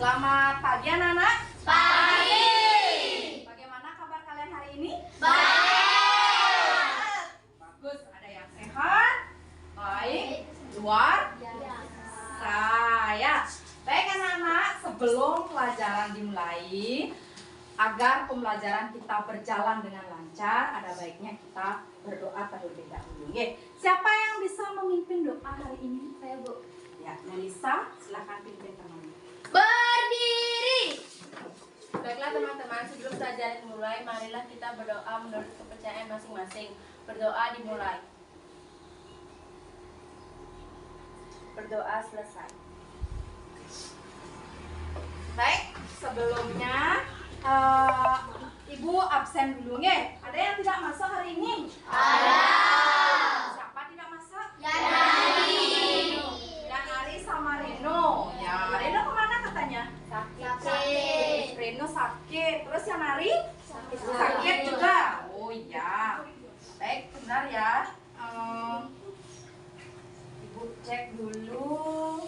Selamat pagi anak-anak. Pagi. Bagaimana kabar kalian hari ini? Baik. Bagus, ada yang sehat, baik, luar saya. Baik anak-anak, sebelum pelajaran dimulai, agar pembelajaran kita berjalan dengan lancar, ada baiknya kita berdoa terlebih dahulu. Siapa yang bisa memimpin doa hari ini? Saya, Bu. Ya, Melisa, silakan pimpin teman-teman. Berdiri. Baiklah teman-teman, sebelum pelajaran dimulai, marilah kita berdoa menurut kepercayaan masing-masing. Berdoa dimulai. Berdoa selesai. Baik, sebelumnya Ibu absen dulu nge. Ada yang tidak masuk hari ini? Ada. Siapa tidak masuk? Yani. Dan Ari sama Reno. Ya, Reno kemana katanya? Sakit. Reno sakit. Terus yang Ari? Sakit. Sakit juga. Oh iya. Baik, benar ya. Ibu cek dulu.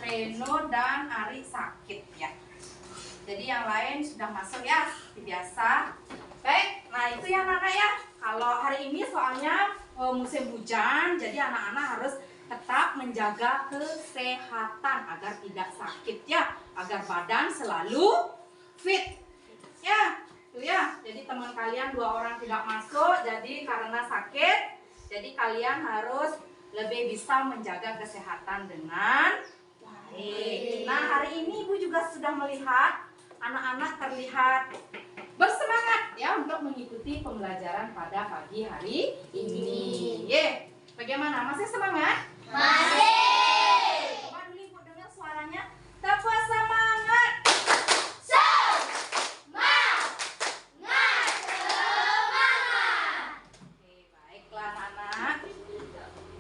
Reno dan Ari sakit ya. Jadi yang lain sudah masuk ya, seperti biasa. Baik, nah itu ya anak-anak ya. Kalau hari ini soalnya musim hujan, jadi anak-anak harus tetap menjaga kesehatan agar tidak sakit ya, agar badan selalu fit. Ya, itu ya. Jadi teman kalian 2 orang tidak masuk, jadi karena sakit, jadi kalian harus lebih bisa menjaga kesehatan dengan baik. Nah, hari ini Ibu juga sudah melihat anak-anak terlihat bersemangat ya untuk mengikuti pembelajaran pada pagi hari ini. Bagaimana? Masih semangat? Masih. Coba dulu Ibu dengar suaranya. Tepuk semangat. Semangat. Oke, baiklah anak-anak.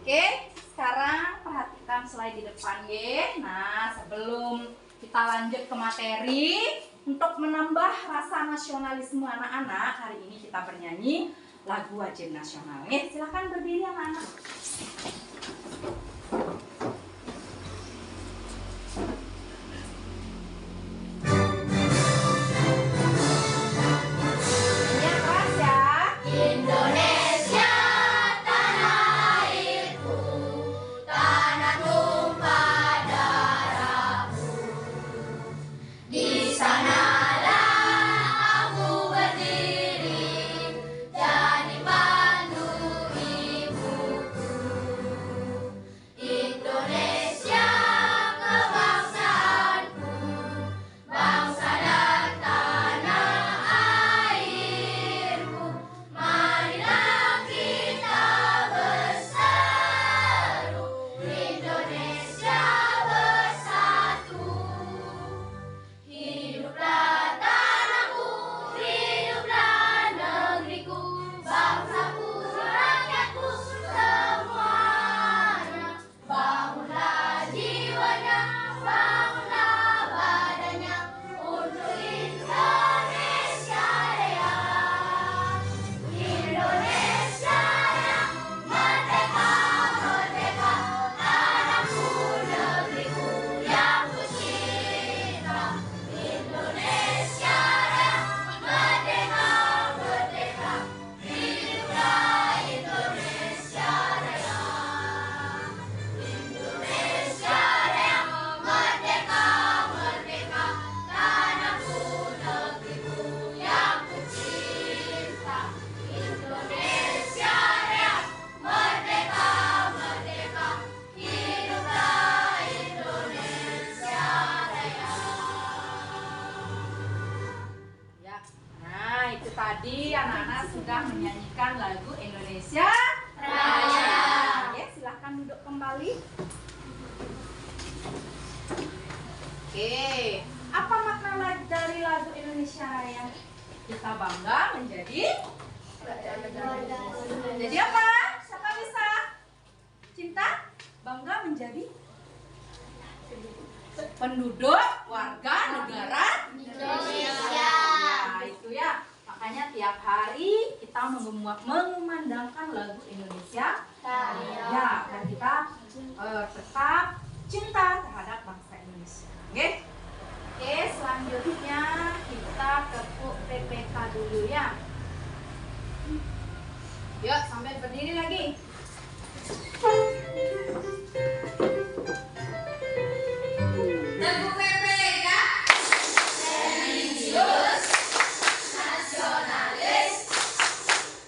Oke, sekarang perhatikan slide di depan ya. Nah, sebelum kita lanjut ke materi, untuk menambah rasa nasionalisme anak-anak, hari ini kita bernyanyi lagu wajib nasional. Silakan berdiri anak-anak. Nyanyi keras ya. Indonesia tanah airku, tanah tumpah darahku. Di sanalah aku berdiri, jadi pandu ibuku. Indonesia kebangsaanku, bangsa dan tanah airku. Marilah kita berseru, Indonesia bersatu. Hiduplah tanahku, hiduplah negeriku, bangsaku, rakyatku semuanya. Bangunlah jiwanya, bangunlah badannya, untuk Indonesia Raya. Indonesia Raya, merdeka, merdeka, tanahku, negeriku yang kucinta. Indonesia Raya, merdeka, merdeka, hiduplah Indonesia Raya. Indonesia Raya, merdeka, merdeka, tanahku, negeriku yang kucinta. Indonesia Raya, merdeka, merdeka, hiduplah Indonesia Raya. Ya. Nah, itu tadi anak-anak sudah menyanyikan lagu Indonesia Raya. Silahkan duduk kembali. Oke, apa makna dari lagu Indonesia Raya? Kita bangga menjadi apa? Siapa bisa? Cinta? Bangga menjadi penduduk warga negara Indonesia. Nah, itu ya. Makanya tiap hari kita mengumandangkan lagu Indonesia Raya. Ya, dan kita tetap cinta terhadap bangsa Indonesia. Yuk, sambil berdiri lagi. Lagu PPK. Religius, nasionalis,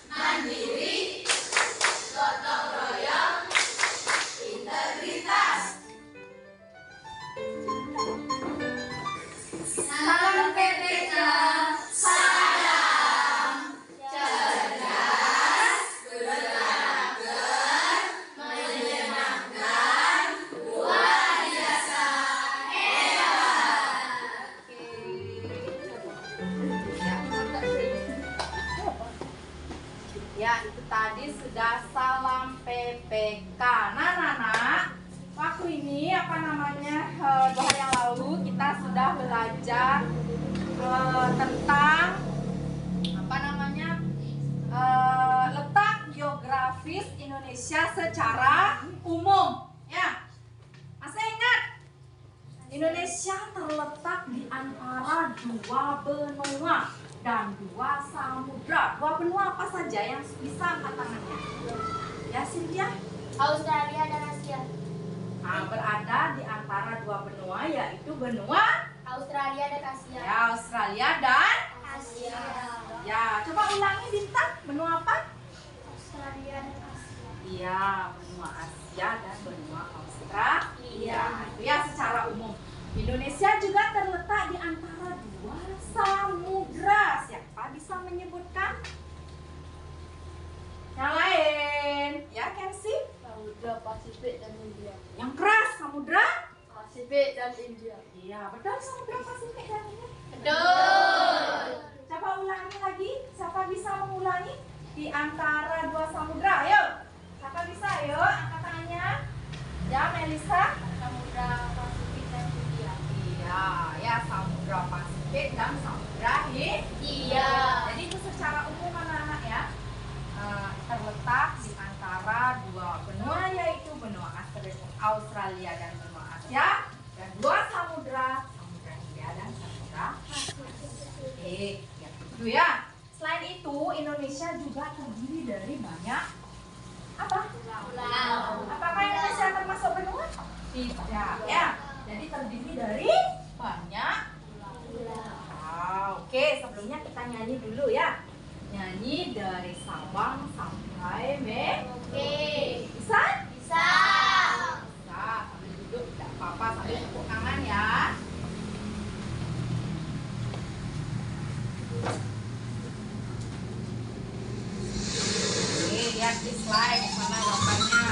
mandiri, gotong royong, integritas. Salam PPK. Salam cerdas, berkarakter, menyenangkan, luar biasa, hebat. Ya, itu tadi sudah salam PPK. Nah, waktu ini dua hari yang lalu kita sudah belajar tentang letak geografis Indonesia secara umum. Ya, masih ingat? Indonesia terletak di antara dua benua dan dua samudra. Dua benua apa saja yang bisa angkat tangannya? Ya, Cynthia? Australia dan Asia. Nah, berada di antara dua benua, yaitu benua Australia dan Asia. ya, Australia dan Asia. ya. Coba ulangi Bintang, benua apa? Australia dan Asia. Iya, benua Asia dan benua Australia. Itu ya secara umum. Indonesia juga terletak di antara dua samudra. Siapa bisa menyebutkan? Yang lain, ya Kensi? Samudra Pasifik dan India. Yang keras, samudra? Pasifik dan India. Iya, betul, samudra Pasifik dan India. Betul. Coba ulangi lagi. Siapa bisa mengulangi? Di antara dua samudra, ayo. Siapa bisa? Ayo, angkat tangannya. Ya, Melisa. Samudra Pasifik dan India. Iya, ya samudra Pasifik dan samudra Hindia. Iya. Jadi itu secara umum anak-anak ya, terletak di antara dua benua, yaitu benua Australia dan benua Asia, dan dua samudra, samudra Hindia dan samudra Pasifik. Ya, itu ya. Selain itu, Indonesia juga terdiri dari banyak apa? Pulau. Apakah Indonesia termasuk benua? Tidak, ya. Jadi terdiri dari banyak pulau. Oke, sebelumnya kita nyanyi dulu ya. Nyanyi dari Sabang sampai Oke. Bisa? Bisa. Bisa, sambil duduk tidak apa-apa, sambil tepuk tangan ya. Oke, lihat di slide mana gambarnya.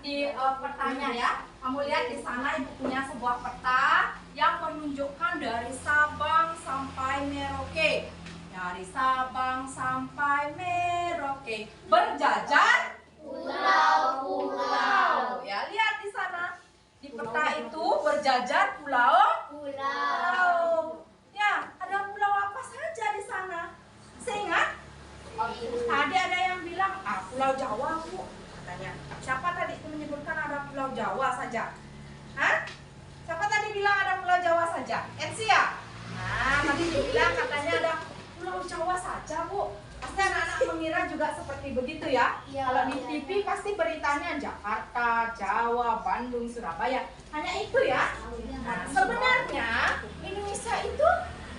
di petanya ya. Kamu lihat di sana ibu punya sebuah peta yang menunjukkan dari Sabang sampai Merauke. Dari Sabang sampai Merauke berjajar pulau-pulau. Ya, lihat di sana. Di peta itu berjajar pulau. Ya, ada pulau apa saja di sana? Seingat? Tadi ada yang bilang, Pulau Jawa, Bu. Katanya. Siapa tadi itu menyebutkan ada Pulau Jawa saja? Hah? Siapa tadi bilang ada Pulau Jawa saja? Etsia? Nah, tadi dibilang katanya ada Pulau Jawa saja, Bu. Pasti anak-anak mengira juga seperti begitu ya. Kalau di TV pasti beritanya Jakarta, Jawa, Bandung, Surabaya. Hanya itu ya. Nah, sebenarnya Indonesia itu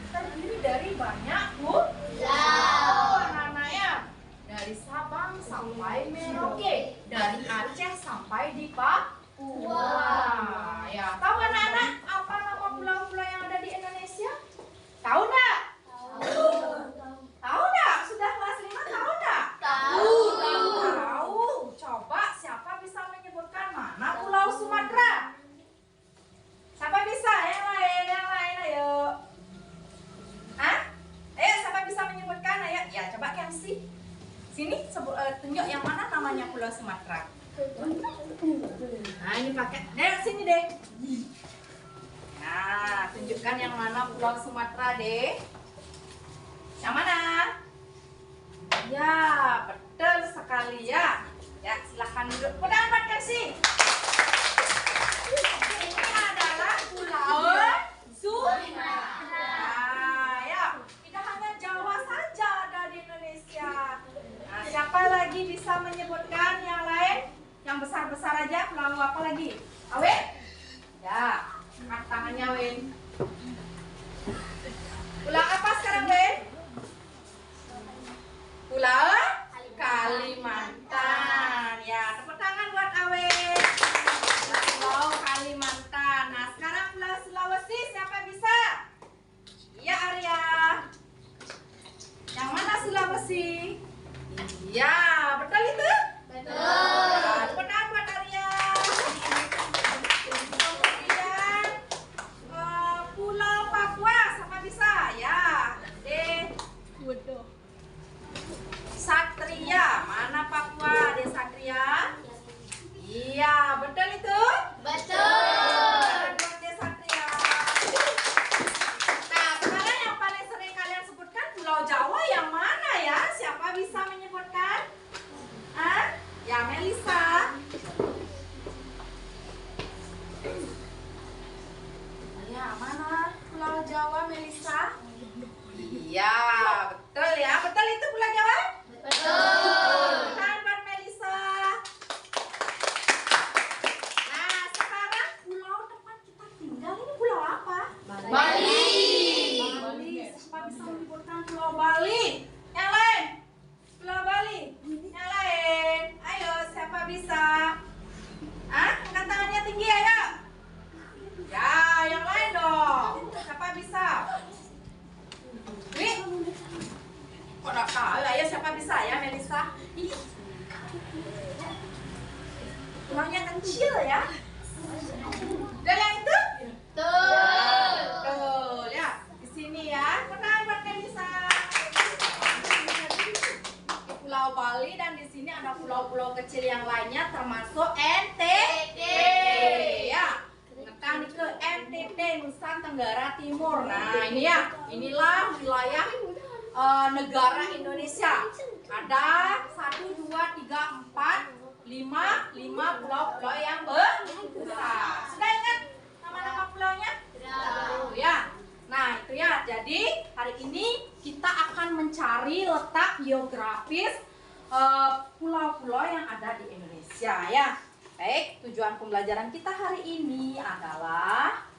terdiri dari banyak pulau. Anak-anak ya. Dari Sabang sampai Merauke, dari Aceh sampai di Papua. Ya, tahu anak-anak apa nama pulau-pulau yang ada di Indonesia? Tahu nggak? Tahu nggak? Sudah kelas 5 tahu nggak? Tahu. Coba siapa bisa menyebutkan mana Pulau Sumatera? Siapa bisa? Yang lain ayo. Hah? Ayo siapa bisa menyebutkan? Ayo. Ya, coba Kensi. Sini tunjuk yang mana namanya Pulau Sumatera. Nah, ini pakai. Sini deh. Nah, tunjukkan yang mana Pulau Sumatera deh. Yang mana? Ya, betul sekali ya. Ya, silahkan duduk. Udah dapatkan sih. Ini adalah Pulau Sumatera. Nah, ya, tidak hanya Jawa saja ada di Indonesia. Nah, siapa lagi bisa menyebutkan yang lain? Yang besar-besar aja, pulau apa lagi? Awin? Ya, angkat tangannya Win. Pulau apa sekarang Win? Pulau Kalimantan. Ya, tepuk tangan buat Awin. Pulau Kalimantan. Nah, sekarang Pulau Sulawesi siapa bisa? Iya Arya. Yang mana Sulawesi? Iya, betul itu? Betul. Tepuk tangan buat Arya. Kemudian Pulau Papua siapa bisa? Ya, Satria, mana Papua? Ade Satria? Iya, betul itu? Betul. Ade Satria. Nah, sekarang yang paling sering kalian sebutkan Pulau Jawa yang mana ya? Siapa bisa menyebutkan? Ya, Melisa. Ya, mana Pulau Jawa, Melisa? Iya, betul ya. Betul itu Pulau Jawa? Betul. Tahan buat Melisa. Nah, sekarang pulau tempat kita tinggal ini pulau apa? Bali. Siapa bisa menyebutkan Pulau Bali? Yang lain? Pulau Bali. Yang lain? Ayo, siapa bisa? Angkat tangannya tinggi ayo. Ya, yang lain dong. Siapa bisa? Wih, kok gak tahu? Ayo siapa bisa ya Melisa? Pulaunya kecil ya. Dan yang itu? Betul ya. Di sini ya. Tenang buat Melisa. Di Pulau Bali dan di sini ada pulau-pulau kecil yang lainnya termasuk NTT. Ya. Kan ke NTT Nusa Tenggara Timur. Nah ini ya, inilah wilayah negara Indonesia. Ada 1, 2, 3, 4, 5 pulau-pulau yang besar. Sudah ingat nama-nama pulaunya? Ya. Nah itu ya. Jadi hari ini kita akan mencari letak geografis pulau-pulau yang ada di Indonesia ya. Baik, tujuan pembelajaran kita hari ini adalah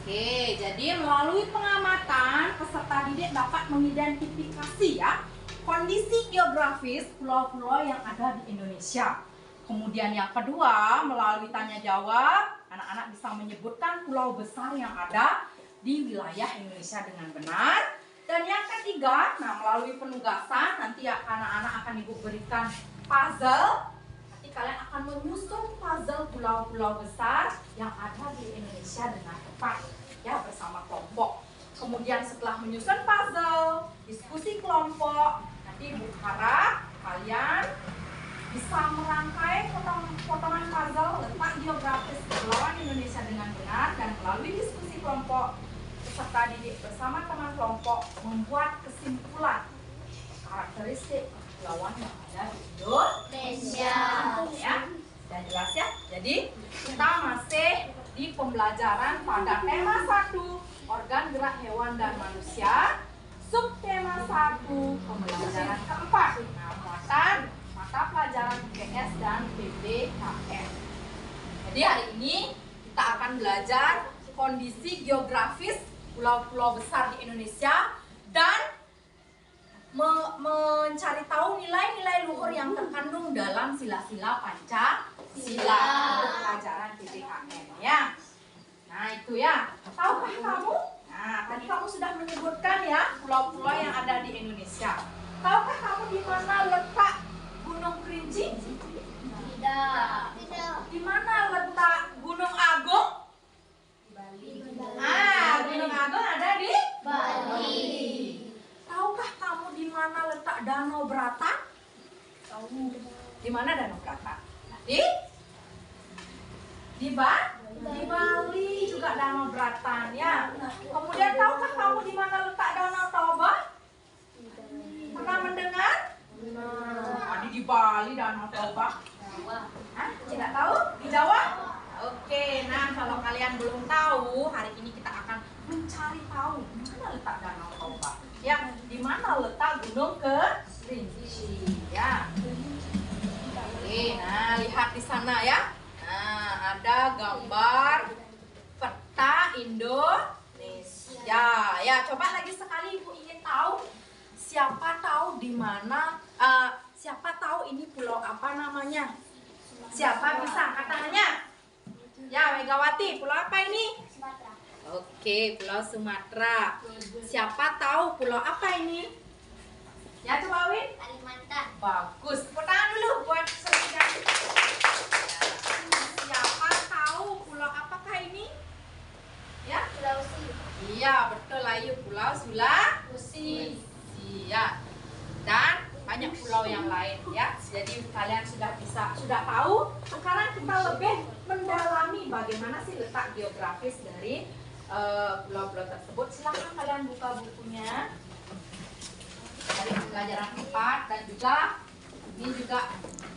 jadi melalui pengamatan peserta didik dapat mengidentifikasi ya kondisi geografis pulau-pulau yang ada di Indonesia. Kemudian yang kedua, melalui tanya jawab, anak-anak bisa menyebutkan pulau besar yang ada di wilayah Indonesia dengan benar. Dan yang ketiga, nah melalui penugasan nanti ya anak-anak akan ibu berikan puzzle. Nanti kalian akan menyusun puzzle pulau-pulau besar yang ada di Indonesia dengan tepat ya bersama kelompok. Kemudian setelah menyusun puzzle, diskusi kelompok, nanti ibu harap kalian bisa merangkai potongan puzzle letak geografis Kepulauan Indonesia dengan benar dan melalui diskusi kelompok peserta didik bersama teman kelompok membuat kesimpulan karakteristik kepulauan yang ada di Indonesia. Ya, sudah jelas ya. Jadi kita masih di pembelajaran pada tema 1 organ gerak hewan dan manusia, subtema 1 pembelajaran keempat. Nah, muatan mata pelajaran IPS dan PPKN. Jadi hari ini kita akan belajar kondisi geografis pulau-pulau besar di Indonesia dan mencari tahu nilai-nilai luhur yang terkandung dalam sila-sila Pancasila pelajaran PPKN ya. Nah itu ya. Tahukah kamu? Nah tadi kamu sudah menyebutkan ya pulau-pulau yang ada di Indonesia. Tahukah kamu di mana letak Gunung Kerinci? Tidak. Di mana letak Gunung Agung? Gunung Agung ada di Bali. Tahukah kamu di mana letak Danau Brata? Tahu. Di mana Danau Brata? Di Bali juga Danau Brata ya. Kemudian tahukah kamu di mana letak Danau Toba? Pernah mendengar? Di Bali Danau Toba. Tidak tahu? Di Jawa? Oke, nah kalau kalian belum tahu, hari ini kita akan mencari tahu di mana letak Danau Toba. Ya, di mana letak Gunung Kerinci. Ya. Oke, nah lihat di sana ya. Nah, ada gambar peta Indonesia. Ya, coba lagi sekali Ibu ingin tahu. Siapa tahu di mana? Siapa tahu ini pulau apa namanya? Siapa bisa angkat tangannya? Ya, Megawati, pulau apa ini? Sumatera. Oke, Pulau Sumatera. Siapa tahu pulau apa ini? Ya, coba Win. Kalimantan. Bagus. Tepuk tangan dulu buat Serida. Siapa tahu pulau apakah ini? Ya? Sulawesi. Iya, betul Ayu. Pulau Sulawesi. Iya. Dan banyak pulau yang lain ya. Jadi kalian sudah tahu. Sekarang kita lebih mendalami bagaimana sih letak geografis dari pulau-pulau tersebut. Silahkan kalian buka bukunya dari pembelajaran 4 dan juga ini juga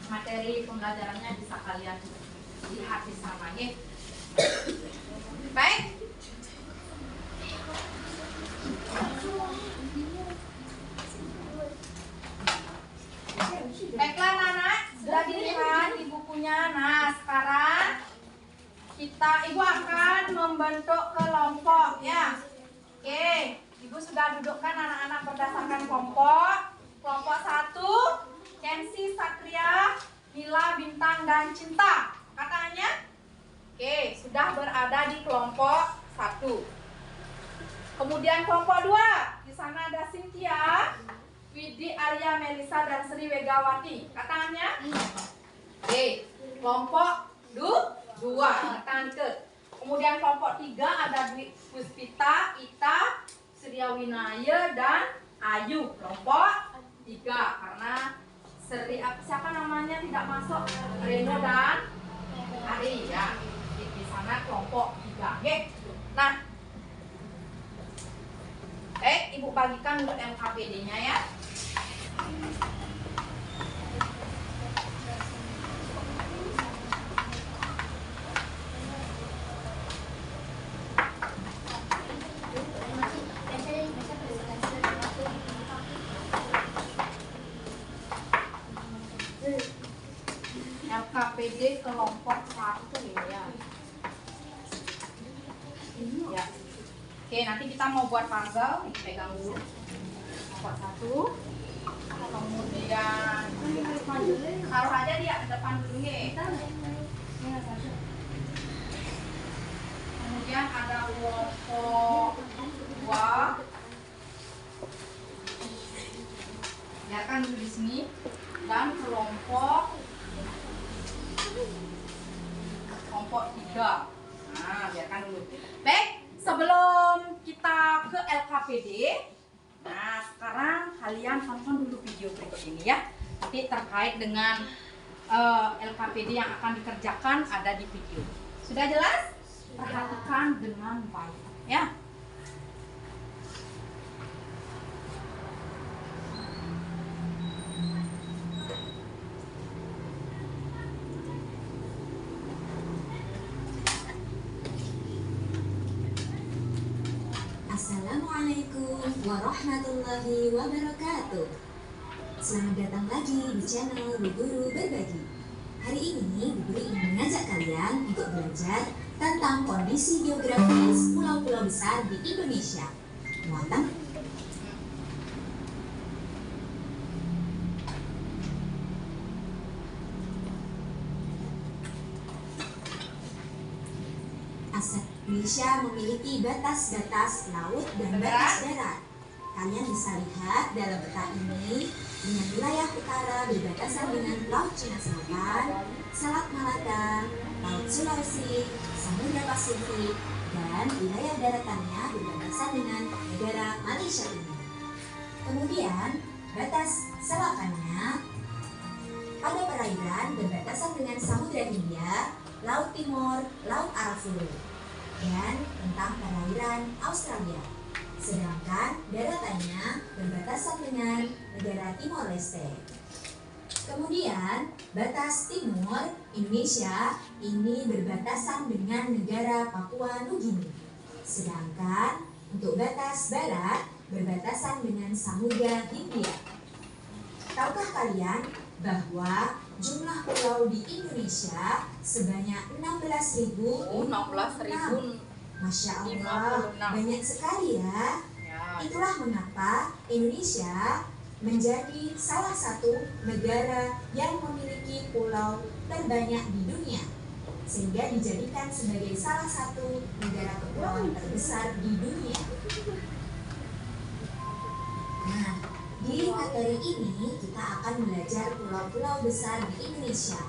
materi pembelajarannya bisa kalian lihat di sana ya. Baik. Baiklah anak, sudah dilihat di bukunya. Nah sekarang Ibu akan membentuk kelompok ya. Oke, Ibu sudah dudukkan anak-anak berdasarkan kelompok. Kelompok 1, Kensi, Satria, Mila, Bintang, dan Cinta. Katanya? Oke, sudah berada di kelompok 1. Kemudian kelompok 2, di sana ada Cynthia, Widi, Arya, Melisa, dan Sri Wegawati. Katanya? Oke, kelompok 2, tangan ke. Kemudian kelompok 3 ada Dwi Puspita, Ita, Surya Winaya, dan Ayu. Kelompok 3 karena siapa namanya tidak masuk, Reno dan Ari ya. Di sana kelompok 3. Oke. Nah, Ibu bagikan untuk LKPD-nya ya. LKPD kelompok 1 ya. Ya. Oke, nanti kita mau buat puzzle, pegang dulu. Kelompok 1. Kemudian taruh aja dia ke depan dulu nih. Kemudian ada kelompok 2. ke LKPD. Nah, sekarang kalian tonton dulu video berikut ini ya. Nanti terkait dengan LKPD yang akan dikerjakan ada di video. Sudah jelas? Perhatikan dengan baik ya. Assalamualaikum warahmatullahi wabarakatuh. Selamat datang lagi di channel Bu Guru Berbagi. Hari ini Bu Guru ingin mengajak kalian untuk belajar tentang kondisi geografis pulau-pulau besar di Indonesia. Muatan? Indonesia memiliki batas-batas laut dan batas darat. Kalian bisa lihat dalam peta ini dengan wilayah utara berbatasan dengan Laut Cina Selatan, Selat Malaka, Laut Sulawesi, Samudra Pasifik, dan wilayah daratannya berbatasan dengan negara Malaysia ini. Kemudian batas selatannya pada perairan berbatasan dengan Samudra Hindia, Laut Timur, Laut Arafura, dan tentang perairan Australia. Sedangkan daratannya berbatasan dengan negara Timor Leste. Kemudian batas timur Indonesia ini berbatasan dengan negara Papua Nugini. Sedangkan untuk batas barat berbatasan dengan Samudra Hindia. Tahukah kalian bahwa jumlah pulau di Indonesia sebanyak 16.000. 16.000. Masya Allah, 56. banyak sekali ya. Itulah mengapa Indonesia menjadi salah satu negara yang memiliki pulau terbanyak di dunia, sehingga dijadikan sebagai salah satu negara kepulauan terbesar di dunia. Nah, di materi ini kita akan belajar pulau-pulau besar di Indonesia,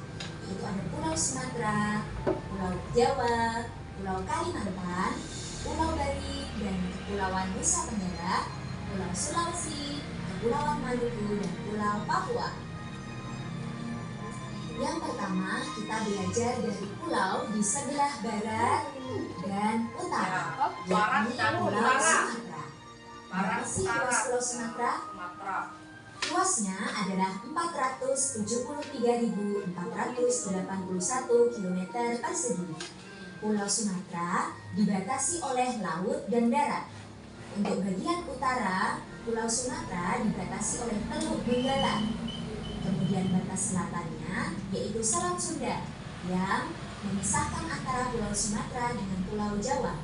yaitu ada Pulau Sumatera, Pulau Jawa, Pulau Kalimantan, Pulau Bali, dan Kepulauan Nusa Tenggara, Pulau Sulawesi, Kepulauan Maluku, dan Pulau Papua. Yang pertama, kita belajar dari pulau di sebelah barat dan utara, yakni Pulau Sumatera. Berapa sih luas Pulau Sumatera? Luasnya adalah 473.481 km persegi. Pulau Sumatera dibatasi oleh laut dan darat. Untuk bagian utara, Pulau Sumatera dibatasi oleh Teluk Benggala. Kemudian batas selatannya yaitu Selat Sunda yang memisahkan antara Pulau Sumatera dengan Pulau Jawa.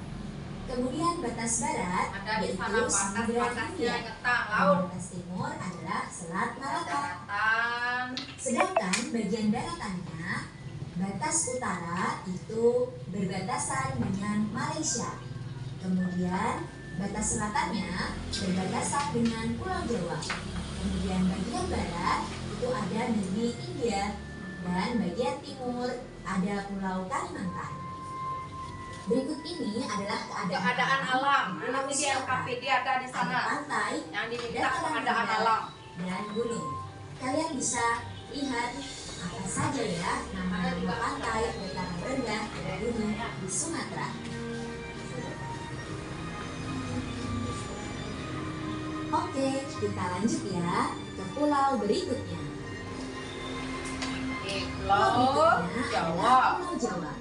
Kemudian batas barat Ada di yaitu sana Samudra batas-batasnya Hindia. ngetang Dan laut. batas timur adalah Selat Malaka. Daratan. Sedangkan bagian daratannya, batas utara itu berbatasan dengan Malaysia. Kemudian batas selatannya berbatasan dengan Pulau Jawa. Kemudian bagian barat itu ada negeri India, dan bagian timur ada Pulau Kalimantan. Berikut ini adalah Keadaan alam. Nanti di Sumatera. LKPD ada di Ada sana. pantai Yang diminta dataran keadaan rendah, alam. dan gunung. Kalian bisa lihat apa saja ya nama-nama pantai, dataran rendah, dan gunung di Sumatera. Oke, kita lanjut ya ke pulau berikutnya. Pulau Pulau berikutnya Jawa. adalah Pulau Jawa.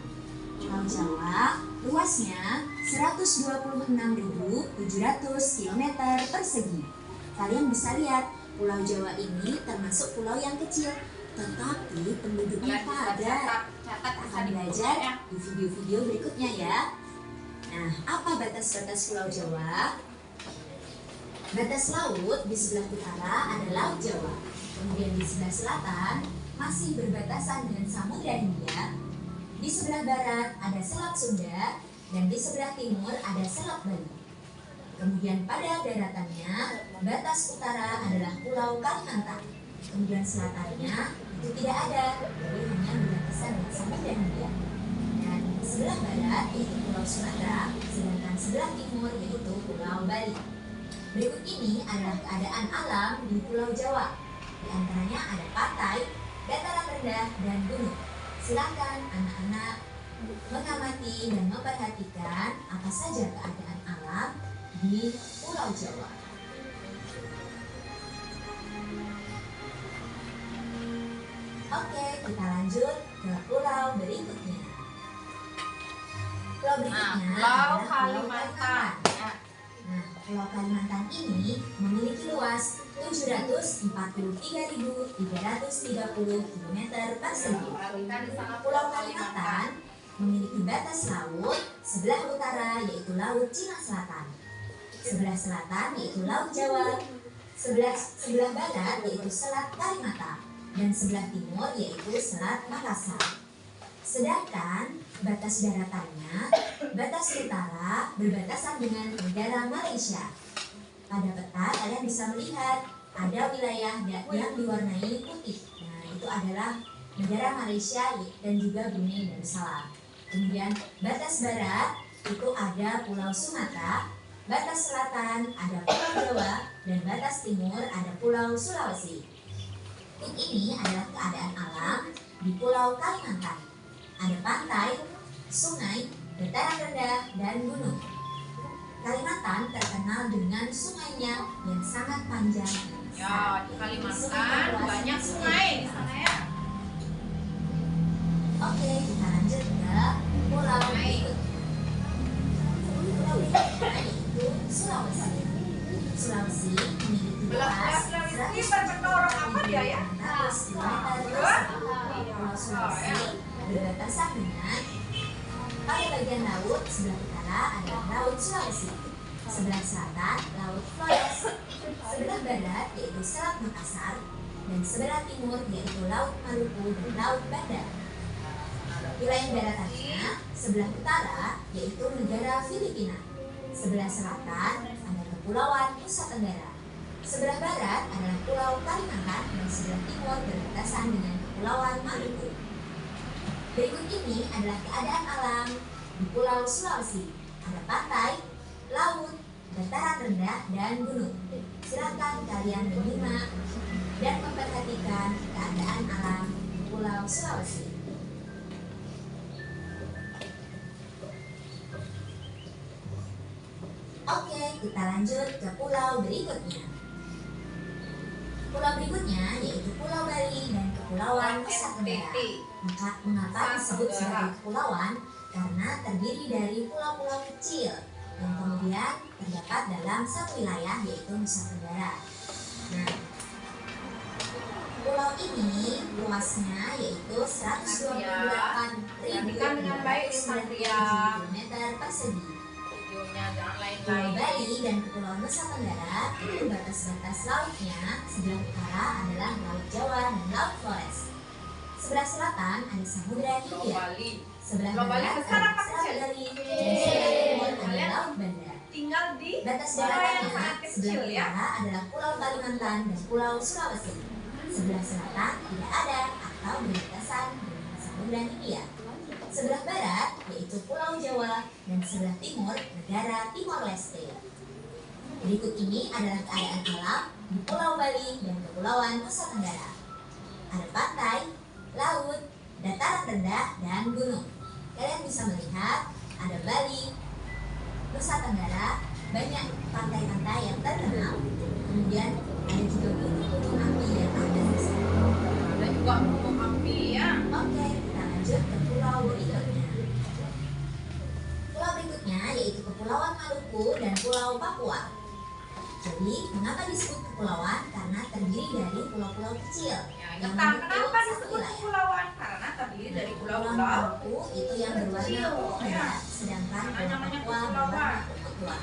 Pulau Jawa luasnya 126.700 km persegi. Kalian bisa lihat Pulau Jawa ini termasuk pulau yang kecil, tetapi penduduknya padat. Catat bisa Akan di belajar ya. di video-video berikutnya ya. Nah, apa batas-batas Pulau Jawa? Batas laut di sebelah utara ada Laut Jawa. Kemudian di sebelah selatan masih berbatasan dengan Samudra Hindia. Di sebelah barat ada Selat Sunda, dan di sebelah timur ada Selat Bali. Kemudian pada daratannya, batas utara adalah Pulau Kalimantan. Kemudian selatannya itu tidak ada, jadi hanya berbatasan dengan Samudra Hindia. Dan Sebelah barat yaitu Pulau Sumatera, sedangkan sebelah timur yaitu Pulau Bali. Berikut ini adalah keadaan alam di Pulau Jawa. Di antaranya ada pantai, dataran rendah, dan gunung. Silakan anak-anak mengamati dan memperhatikan apa saja keadaan alam di Pulau Jawa. Oke, kita lanjut ke pulau berikutnya. Pulau berikutnya Pulau adalah Kalimantan. Ya. Nah, Pulau Kalimantan ini memiliki luas 743.330 km persegi. Perhatikan di sana Pulau Kalimantan memiliki batas laut sebelah utara yaitu Laut Cina Selatan, sebelah selatan yaitu Laut Jawa, sebelah barat yaitu Selat Karimata, dan sebelah timur yaitu Selat Makassar. Sedangkan batas daratannya, batas utara berbatasan dengan negara Malaysia. Pada peta kalian bisa melihat ada wilayah yang diwarnai putih. Nah, itu adalah negara Malaysia dan juga Brunei Darussalam. Kemudian batas barat itu ada Pulau Sumatera, batas selatan ada Pulau Jawa, dan batas timur ada Pulau Sulawesi. Ini adalah keadaan alam di Pulau Kalimantan. Ada pantai, sungai, dataran rendah, dan gunung. Kalimantan terkenal dengan sungainya yang sangat panjang dan Ya, besar. di Kalimantan banyak sungai di sana ya. Oke, kita lanjut ke pulau berikutnya. Pulau berikutnya yaitu Sulawesi. Sulawesi memiliki luas Sulawesi berbentuk apa dia ya? 100 km persegi. Pulau Sulawesi berbatasan dengan pada bagian laut sebelah utara adalah Laut Sulawesi, sebelah selatan Laut Flores, sebelah barat yaitu Selat Makassar, dan sebelah timur yaitu Laut Maluku dan Laut Banda. Wilayah daratannya sebelah utara yaitu negara Filipina, sebelah selatan ada Kepulauan Nusa Tenggara, sebelah barat adalah Pulau Kalimantan, dan sebelah timur berbatasan dengan Kepulauan Maluku. Berikut ini adalah keadaan alam di Pulau Sulawesi. Ada pantai, laut, dataran rendah, dan gunung. Silakan kalian menyimak dan memperhatikan keadaan alam di Pulau Sulawesi. Oke, kita lanjut ke pulau berikutnya. Pulau berikutnya yaitu Pulau Bali dan Kepulauan Nusa Tenggara. Mengapa disebut sebagai kepulauan? Karena terdiri dari pulau-pulau kecil yang kemudian terdapat dalam satu wilayah yaitu Nusa Tenggara. Nah, pulau ini luasnya yaitu 128.397 km persegi. Videonya jangan Pulau lain-lain. Bali dan Kepulauan Nusa Tenggara itu batas-batas lautnya sebelah utara adalah Laut Jawa dan Laut Flores. Sebelah selatan ada Samudra Pulau Hindia. Bali. Sebelah Pulau Bali barat besar ada apa Selat kecil? Bali dan sebelah timur ada Laut Banda. Tinggal di Batas pulau yang daratannya sangat sebelah kecil ya. utara adalah Pulau Kalimantan dan Pulau Sulawesi. Sebelah selatan tidak ada atau berbatasan dengan Samudra Hindia. Sebelah barat yaitu Pulau Jawa, dan sebelah timur negara Timor Leste. Berikut ini adalah keadaan alam di Pulau Bali dan Kepulauan Nusa Tenggara. Ada pantai, laut, dataran rendah, dan gunung. Kalian bisa melihat ada Bali, Nusa Tenggara, banyak pantai-pantai yang terkenal. Kemudian ada juga gunung api yang ada di sana. Ada juga gunung api ya. Oke, kita lanjut ke pulau berikutnya. Pulau berikutnya yaitu Kepulauan Maluku dan Pulau Papua. Jadi, mengapa disebut kepulauan? Karena terdiri dari pulau-pulau kecil Ya, yang kenapa membentuk satu disebut wilayah. kepulauan? Karena terdiri dari Pulau pulau-pulau. Maluku itu yang berwarna kecil, ungu, ya. sedangkan Makanya Pulau namanya Papua kepulauan. berwarna ungu tua.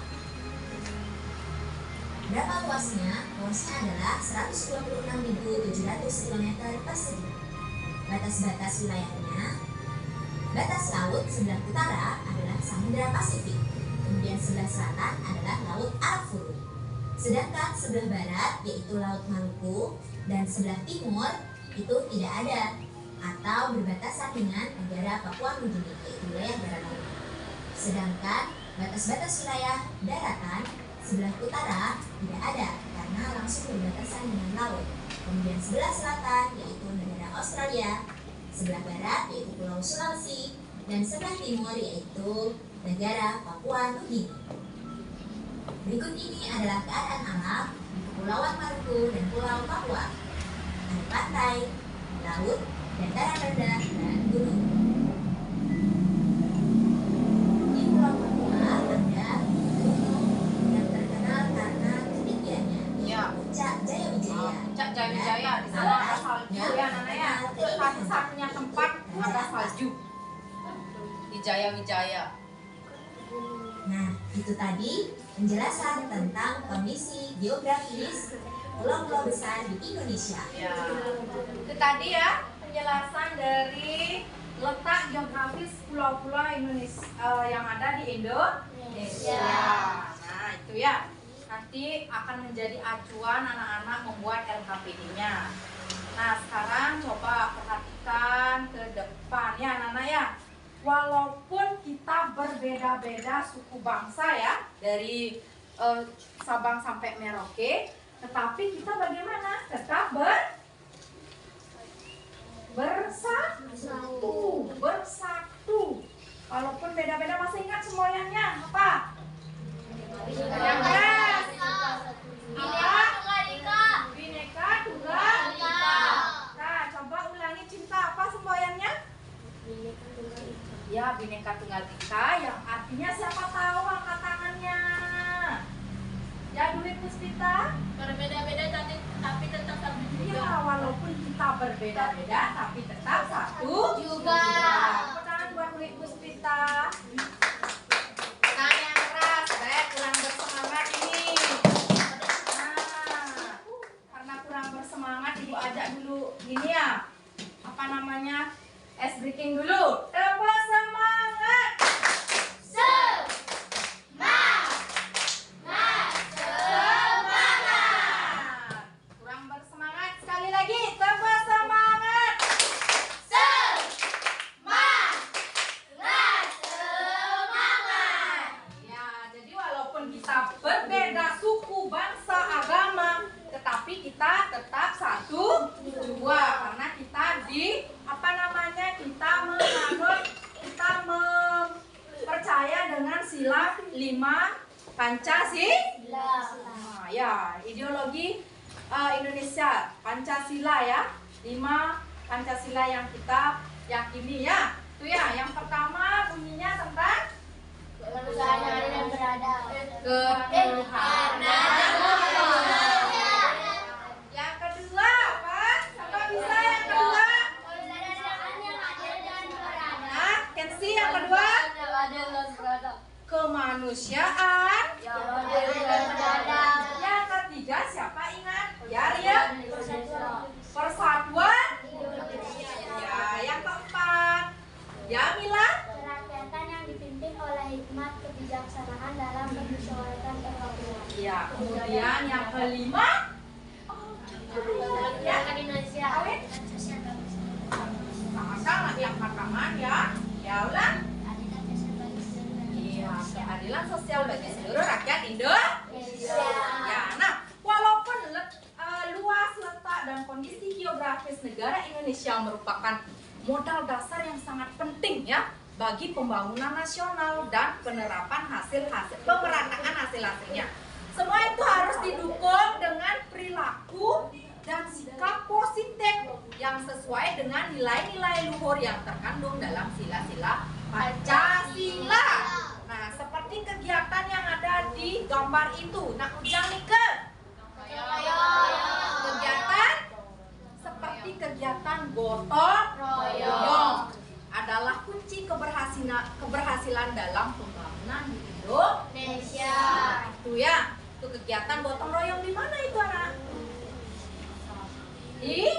Berapa luasnya? Luasnya adalah 126.700 km persegi. Batas-batas wilayahnya, batas laut sebelah utara adalah Samudra Pasifik, kemudian sebelah selatan adalah Laut Arafuru. Sedangkan sebelah barat yaitu Laut Maluku, dan sebelah timur itu tidak ada atau berbatasan dengan negara Papua Nugini, yaitu wilayah daratan. Sedangkan batas-batas wilayah daratan sebelah utara tidak ada karena langsung berbatasan dengan laut. Kemudian sebelah selatan yaitu negara Australia, sebelah barat yaitu Pulau Sulawesi, dan sebelah timur yaitu negara Papua Nugini. Berikut ini adalah keadaan alam di Kepulauan Maluku dan Pulau Papua. Ada pantai, laut, dataran rendah, dan gunung. Di Pulau Papua ada gunung yang terkenal karena ketinggiannya, Ya. Puncak Jayawijaya. Puncak Jayawijaya di sana ada salju ya Nana ya. Satu-satunya tempat ada salju di Jayawijaya. Nah, itu tadi penjelasan tentang kondisi geografis pulau-pulau besar di Indonesia. Ya. Itu tadi ya penjelasan dari letak geografis pulau-pulau Indonesia yang ada di Indonesia. Nah, itu ya. Nanti akan menjadi acuan anak-anak membuat LKPD-nya. Nah, sekarang coba perhatikan ke depan ya anak-anak ya. Walaupun kita berbeda-beda suku bangsa ya, dari Sabang sampai Merauke, tetapi kita bagaimana? Tetap bersatu. Walaupun beda-beda, masih ingat semuanya apa? Yang keras. Bineka Tunggal Ika. Nah, coba ulangi cinta apa semboyannya? Ya, Bineka Tunggal Ika, yang artinya siapa tahu angkat tangannya. Ya, Dwi Puspita. Berbeda-beda tapi tetap satu juga. Ya, walaupun kita berbeda-beda tapi tetap satu Juga. Tepuk tangan buat Dwi Puspita. Tangan yang keras, baik, kurang bersemangat ini. Nah, karena kurang bersemangat, ibu ajak dulu gini ya. Apa namanya? Ice breaking dulu. Tepuk semangat. Semangat. Kurang bersemangat sekali lagi. Tepuk semangat. Ya, jadi walaupun kita berbeda suku, bangsa, agama, tetapi kita tetap satu jua karena kita kita menganut, kita percaya dengan sila 5 Pancasila. Nah, ya, ideologi Indonesia Pancasila ya, 5 Pancasila yang kita yakini ya. Itu ya, yang pertama bunyinya tentang Kemanusiaan dan beradab. ketuhanan. Yang kedua apa? Siapa bisa yang kedua? Kemanusiaan yang adil dan beradab. Nah, Kensi yang kedua? Kemanusiaan. Yang ketiga siapa ingat? Ya, persatuan. Ya, yang keempat. Ya, Mila. Kerakyatan yang dipimpin oleh hikmat kebijaksanaan dalam permusyawaratan kerukunan. Ya, kemudian yang kelima. Ya, Indonesia. Awet. Sama-sama diangkat tangan ya. Ya, ulang. Iya, keadilan sosial bagi seluruh rakyat Indonesia. Ya, nah, walaupun luas letak dan kondisi geografis negara Indonesia merupakan modal dasar yang sangat penting ya bagi pembangunan nasional dan penerapan pemerataan hasil-hasilnya. Semua itu harus didukung dengan perilaku dan sikap positif yang sesuai dengan nilai-nilai luhur yang terkandung dalam sila-sila Pancasila. Nah, seperti kegiatan yang ada di gambar itu. Nah, Ujang Nike. Kegiatan seperti kegiatan gotong royong adalah kunci keberhasilan dalam pembangunan di Indonesia. Itu ya, itu kegiatan gotong royong di mana itu anak? Di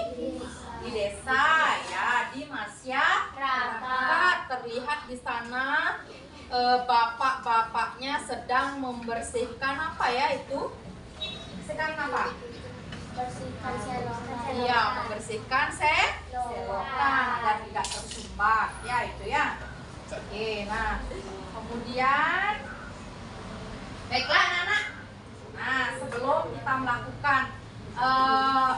desa ya, di masyarakat. Terlihat di sana bapak-bapaknya sedang membersihkan apa ya itu? Bersihkan apa? Bersihkan Iya, membersihkan selokan agar tidak tersumbat. Ya, itu ya. Oke, nah kemudian baiklah anak-anak. Nah, sebelum kita melakukan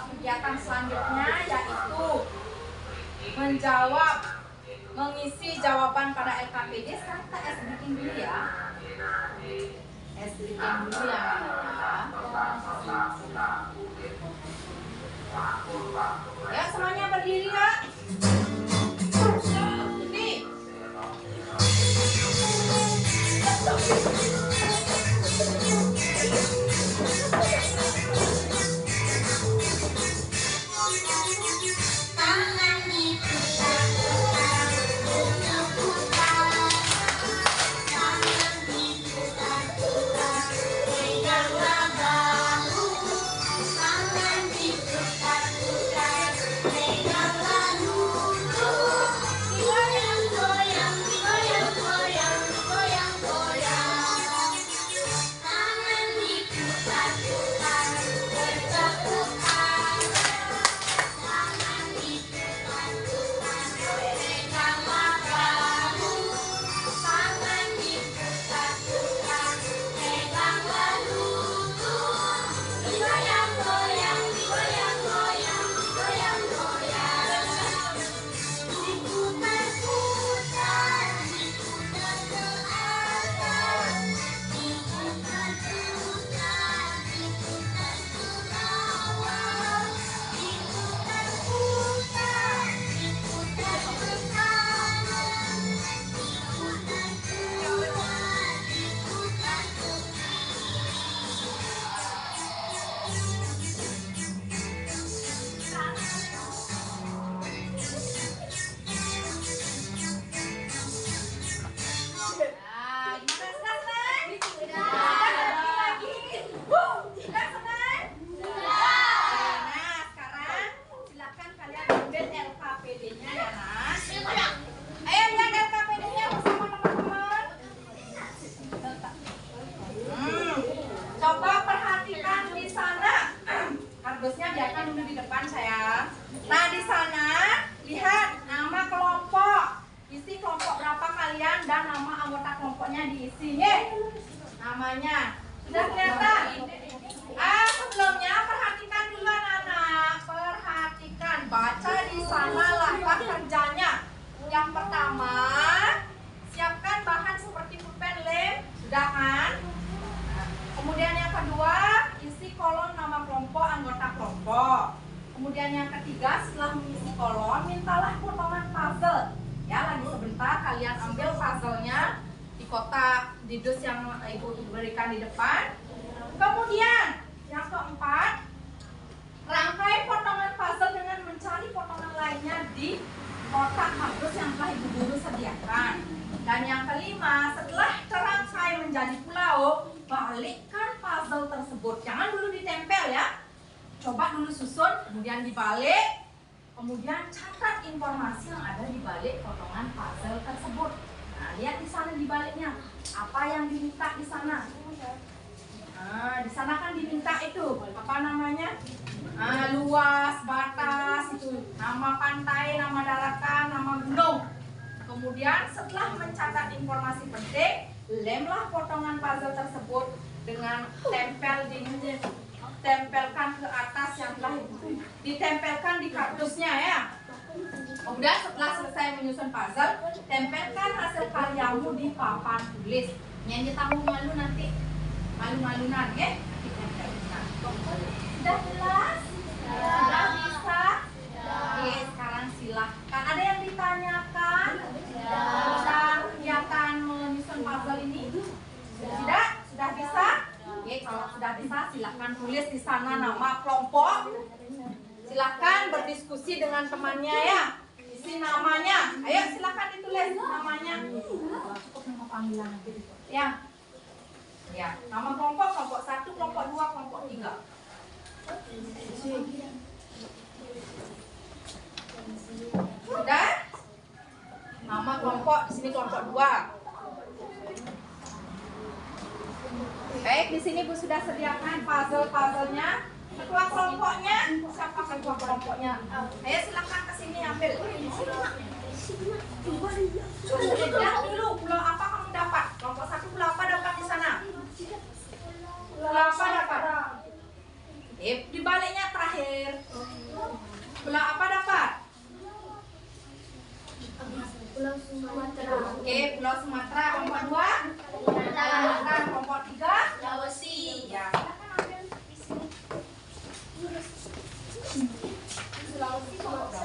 kegiatan selanjutnya yaitu mengisi jawaban pada LKPD, sekarang kita SBking dulu ya. SBking dulu ya anak-anak. Ya, semuanya berdiri ya. Berdiri. Kardusnya biarkan dulu di depan saya. Nah, di sana lihat nama kelompok. Isi kelompok berapa kalian dan nama anggota kelompoknya diisi. Namanya sudah kelihatan? Sebelumnya perhatikan dulu anak-anak. Perhatikan, baca di sana lapak kerjanya. Yang pertama, siapkan bahan seperti pulpen, lem, sudah kan? Kemudian yang kedua, isi kolom nama kelompok, anggota kelompok. Kemudian yang ketiga, setelah mengisi kolom, mintalah potongan puzzle. Ya, lagi sebentar kalian ambil puzzle-nya di kotak, di dus yang ibu berikan di depan. Kemudian yang keempat, rangkai potongan puzzle dengan mencari potongan lainnya di kotak kardus yang telah ibu guru sediakan. Dan yang kelima, setelah terangkai menjadi pulau, balikkan puzzle tersebut. Jangan dulu ditempel ya. Coba dulu susun, kemudian dibalik. Kemudian catat informasi yang ada di balik potongan puzzle tersebut. Nah, lihat di sana di baliknya. Apa yang diminta di sana? Nah, di sana kan diminta itu. Apa namanya? Luas, batas, itu. Nama pantai, nama daratan, nama gunung. Kemudian setelah mencatat informasi penting, lemlah potongan puzzle tersebut dengan tempelkan ke atas yang telah ditempelkan di kardusnya ya. Kemudian setelah selesai menyusun puzzle, tempelkan hasil karyamu di papan tulis. Yang ditanggung malu nanti, malu-malunan ya. Sudah jelas? Sudah bisa? Oke, sekarang silahkan. Ada yang ditanyakan? Tentang kegiatan menyusun puzzle ini? Sudah? Sudah bisa? Oke, kalau sudah bisa silahkan tulis di sana nama kelompok. Silahkan berdiskusi dengan temannya ya. Isi namanya. Ayo silahkan ditulis namanya. Cukup nama panggilan aja. Ya. Ya, nama kelompok, kelompok 1, kelompok 2, kelompok 3. Sudah? Nama kelompok di sini kelompok 2. Baik, di sini Bu sudah sediakan puzzle-puzzlenya. Ketua kelompoknya, siapa ketua kelompoknya? Ayo silakan ke sini ambil. Sudah dulu, pulau apa kamu dapat? Kelompok 1 pulau apa dapat di sana? Pulau apa dapat? Di baliknya terakhir. Pulau apa dapat? Pulau Sumatera. Oke, Pulau Sumatera. Kelompok 2? Kalimantan. Kelompok 3? Sulawesi. Ya, silakan ambil di sini. Sulawesi kalau udah.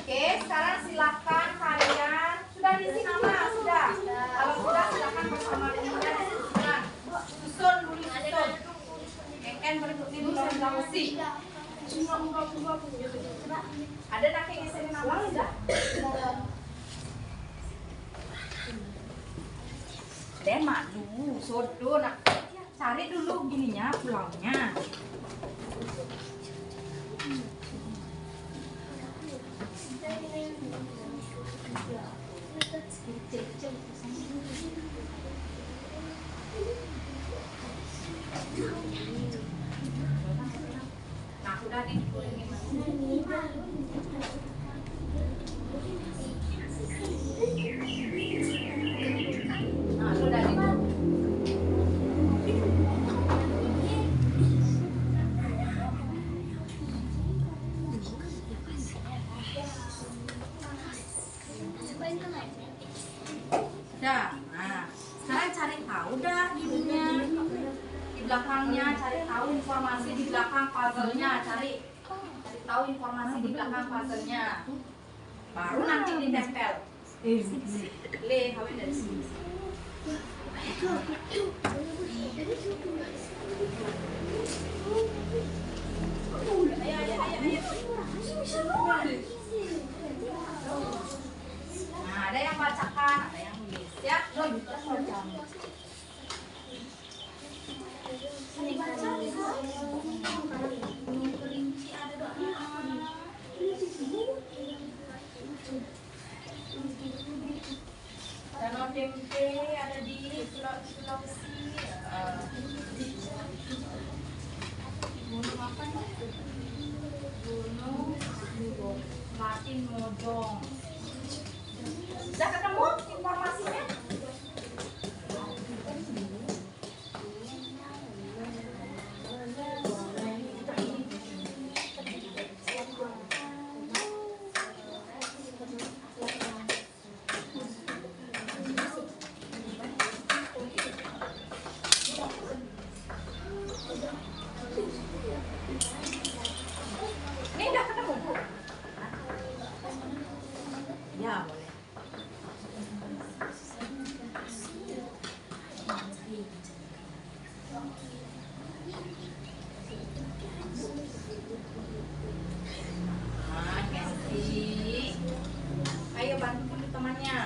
Oke, sekarang silakan kalian sudah diisi nama sudah. Kalau sudah silakan bersama dengan susunan. Susun dulu susun. Eken berikutnya dulu Sulawesi. Ada nak yang ngisi nama sudah? Demak dulu, sodo nak cari dulu gininya pulaunya. Nah, udah dikuringin. Nah, sudah Udah. Nah, sekarang cari tahu dah dulunya. Di belakangnya cari tahu informasi di belakang puzzle-nya, cari tahu informasi di belakang puzzle-nya. Baru nanti ditempel. Le, kawin dari sini. Nah, ada yang bacakan, ada yang nulis ya. Danau Tempe ada di Sulawesi. Gunung apa nih? Gunung Latin Mojong. Sudah ketemu informasinya? Ini udah ketemu, Bu? Ya, boleh. Nah, Kesti. Ayo bantu temannya.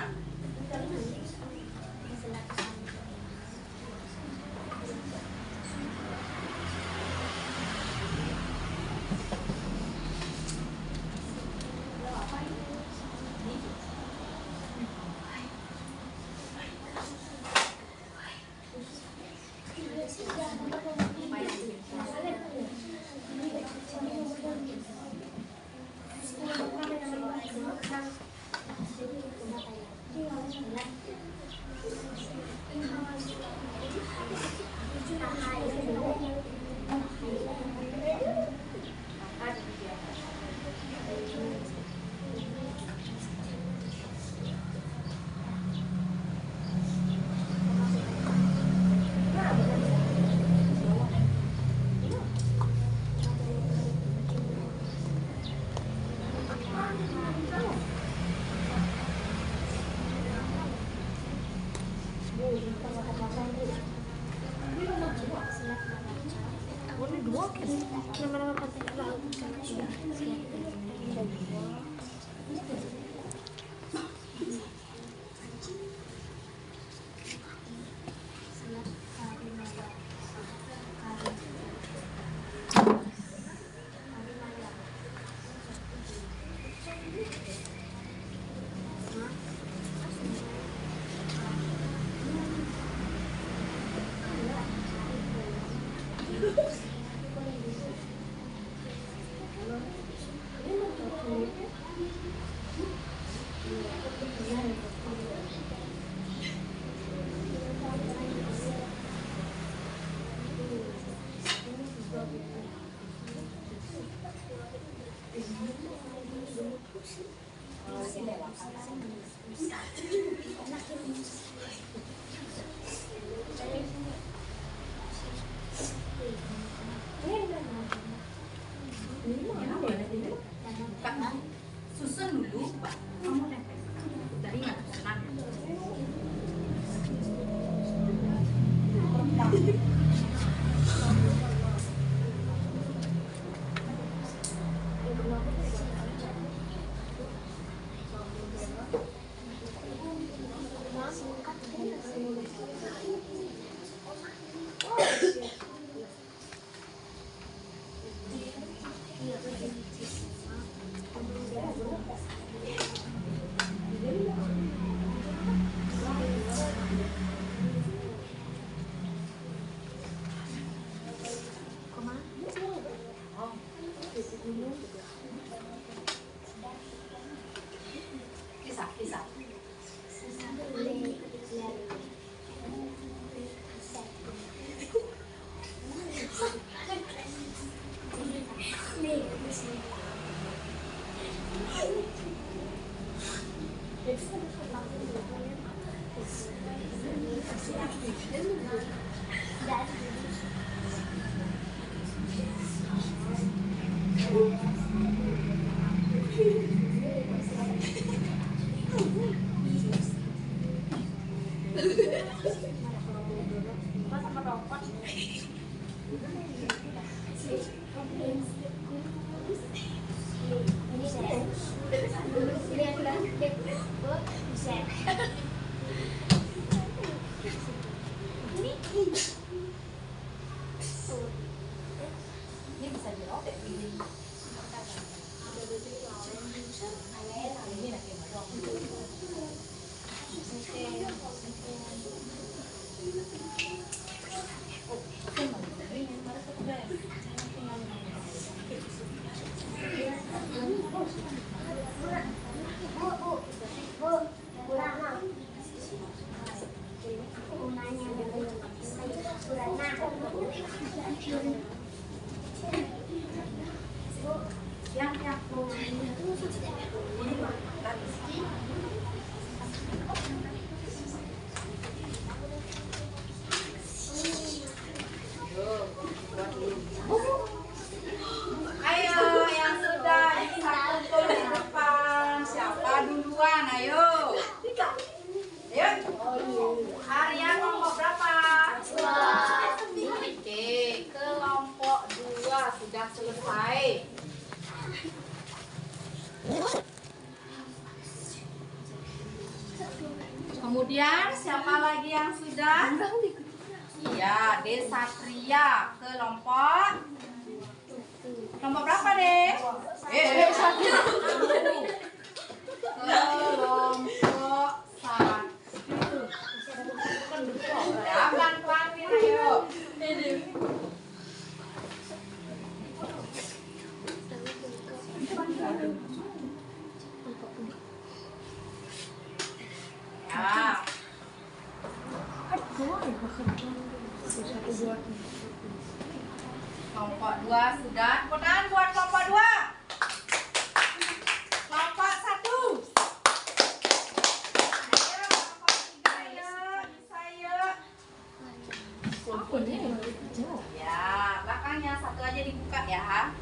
Kisah. Ini bisa dirobek ini. Ayo yang sudah bisa kumpul di depan. Siapa duluan? Ayo. Ayo. Arya kelompok berapa? 2. Oke, kelompok 2 sudah selesai. Kemudian siapa lagi yang sudah? Iya, Desatria kelompok berapa deh? Kelompok 1. Ya, pelan-pelan ayo. Ya. Kelompok 2 sudah. Tepuk tangan buat kelompok 2. Kelompok 1. Ayo, kelompok 3 ya. Bisa ya. Ya, belakangnya satu aja dibuka ya.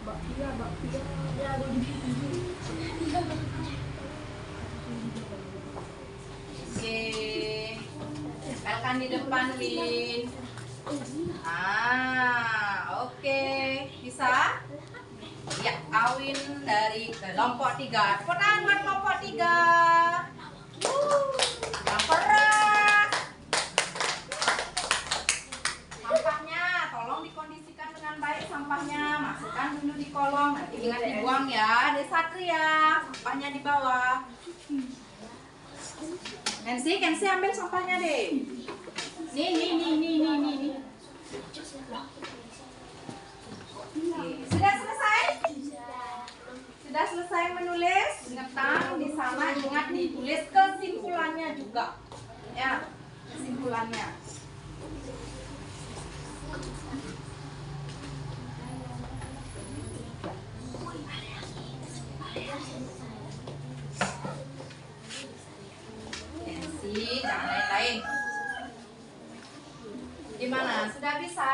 Oke. Tempelkan di depan, Lin. Oke. Bisa? Ya, Awin dari kelompok 3. Tepuk tangan buat kelompok 3. Yang keras. Sampahnya, tolong dikondisikan dengan baik sampahnya. Masukkan dulu di kolong. Nanti ingat dibuang ya. Desatria, sampahnya di bawah. Kensi ambil sampahnya deh. Nih. Sudah selesai? Sudah selesai menulis? Ingatkan di sana, ingat ditulis kesimpulannya juga. Ya, kesimpulannya. Jangan lain-lain. Gimana? Sudah bisa?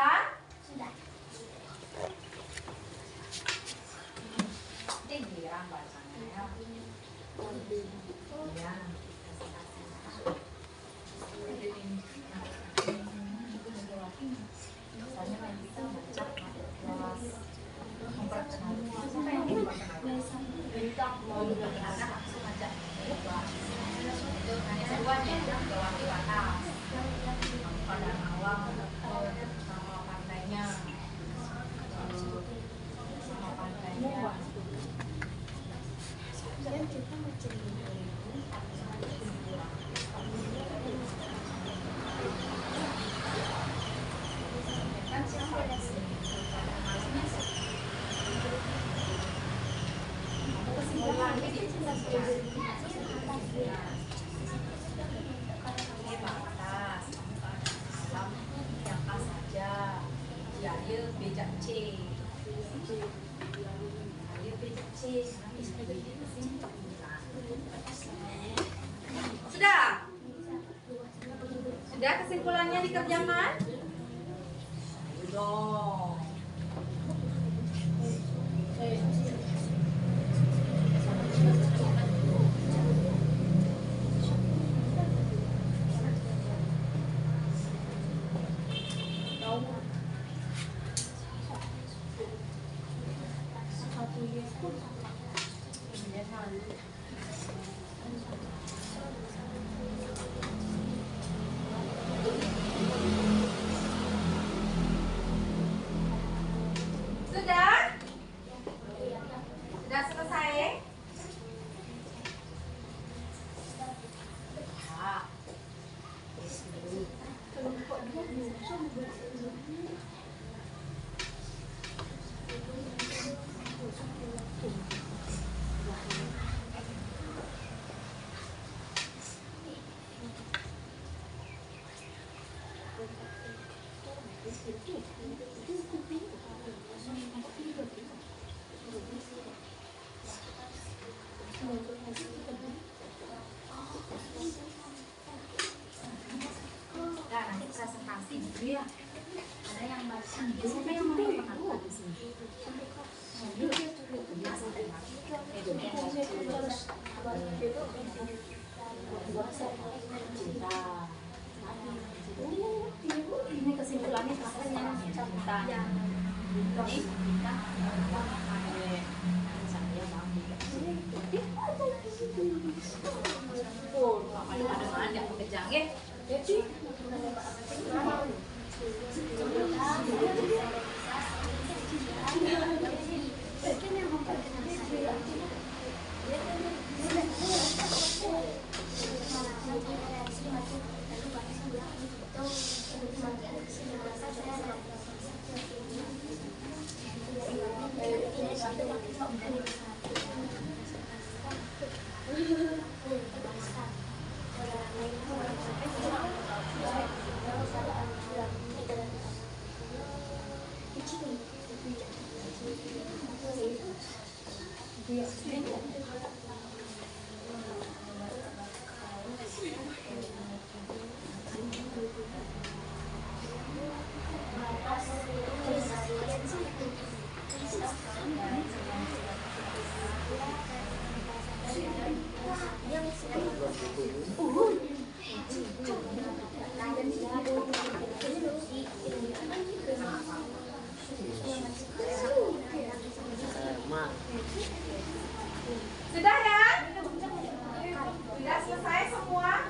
Sudah. Girang bacanya ya. Ya. Misalnya kan kita baca memperkenalkan siapa yang diperkenalkan? Mau diperkenalkan langsung aja. Itu hanya sebuahnya bawah di atas. Pada awal nama pantainya, nama pantainya. Sudah? Sudah kesimpulannya dikerjakan? Belum. Sudah? Sudah selesai? Nah, nanti presentasi dulu ya. Ada yang baca, siapa yang mau menonton di sini? Ini kesimpulannya pastinya catatan. Ini ada yang kejang ya. Sudah ya? Sudah selesai semua?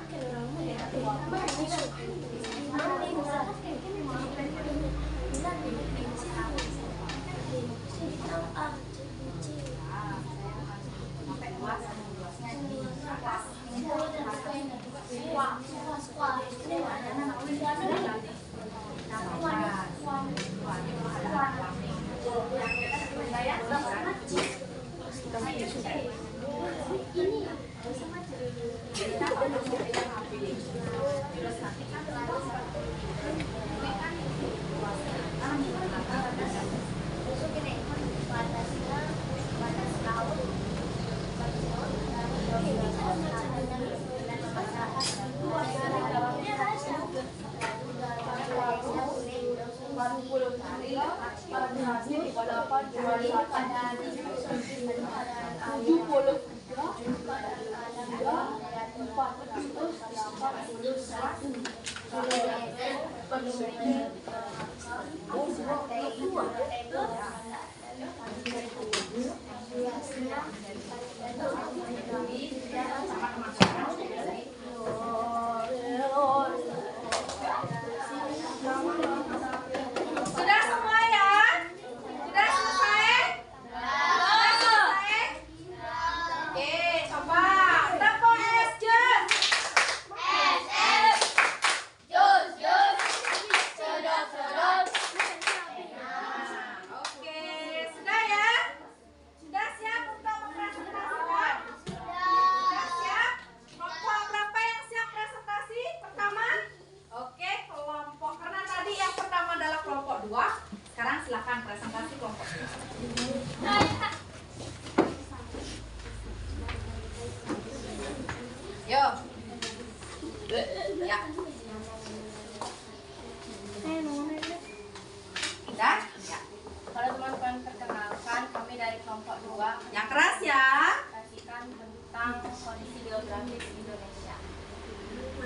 Sudah semua ya? Sudah selesai? Sudah selesai? Oke,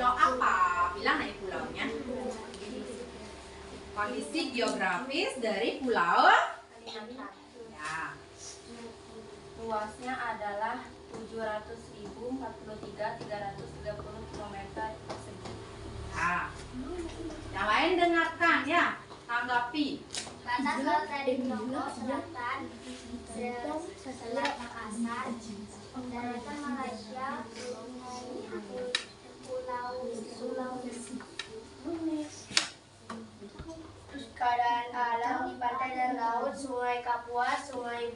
pulau apa? Bilang nih pulaunya. Kondisi geografis dari pulau ya. Luasnya adalah 700.043.330 km persegi. Nah, yang lain dengarkan ya, tanggapi. Batas laut dari Tiongkok Selatan Selat Makassar, daratan Malaysia, Pulau Sulawesi. Keadaan alam di pantai dan laut: Sungai Kapuas, Sungai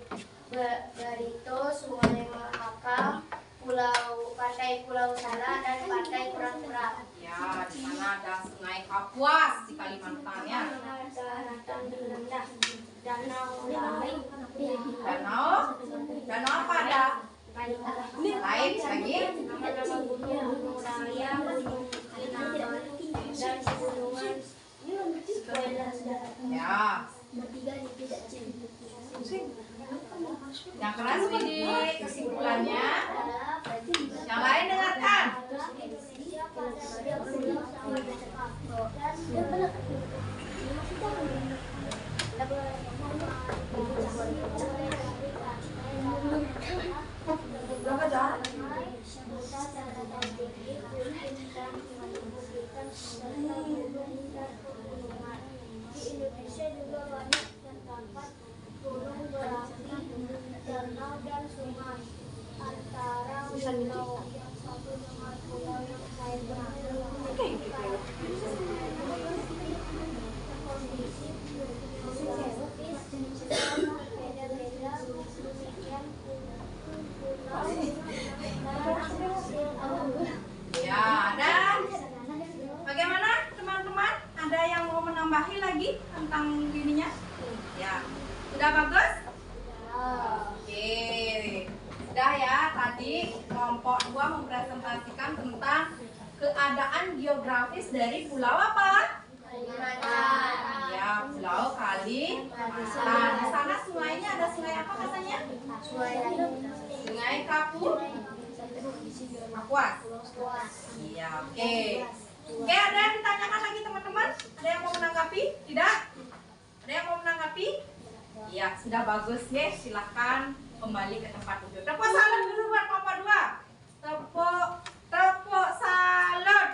Barito, Sungai Mahakam, Pantai Pulau Sala, dan Pantai Kurang-Kurang. Ya, di sana ada Sungai Kapuas di Kalimantan ya. Daratan rendah, danau lain, Danau apa ada? Lain lagi? nama-nama gunung Raya, Gunung Kinabalu, dan pegunungan Ya. Yang keras ini kesimpulannya. Yang lain dengarkan. Di Indonesia juga banyak terdapat gunung berapi, danau dan sungai. Antara pulau yang satu dengan pulau yang lainnya kondisi geografis beda-beda, demikian pulau. Ya, dan bagaimana teman-teman? Ada yang mau menambahi lagi tentang ininya? Ya, sudah bagus? Oke, sudah ya. Tadi kelompok 2 mempresentasikan tentang keadaan geografis dari pulau apa? Ya, Pulau Kalimantan. Di sana sungainya ada sungai apa katanya? Sungai Kapuas. Iya, oke. Oke, ada yang ditanyakan lagi teman-teman? Ada yang mau menanggapi? Tidak? Ada yang mau menanggapi? Iya, sudah bagus ya. Silahkan kembali ke tempat duduk. Tepuk salut dulu buat kelompok 2. Tepuk salut.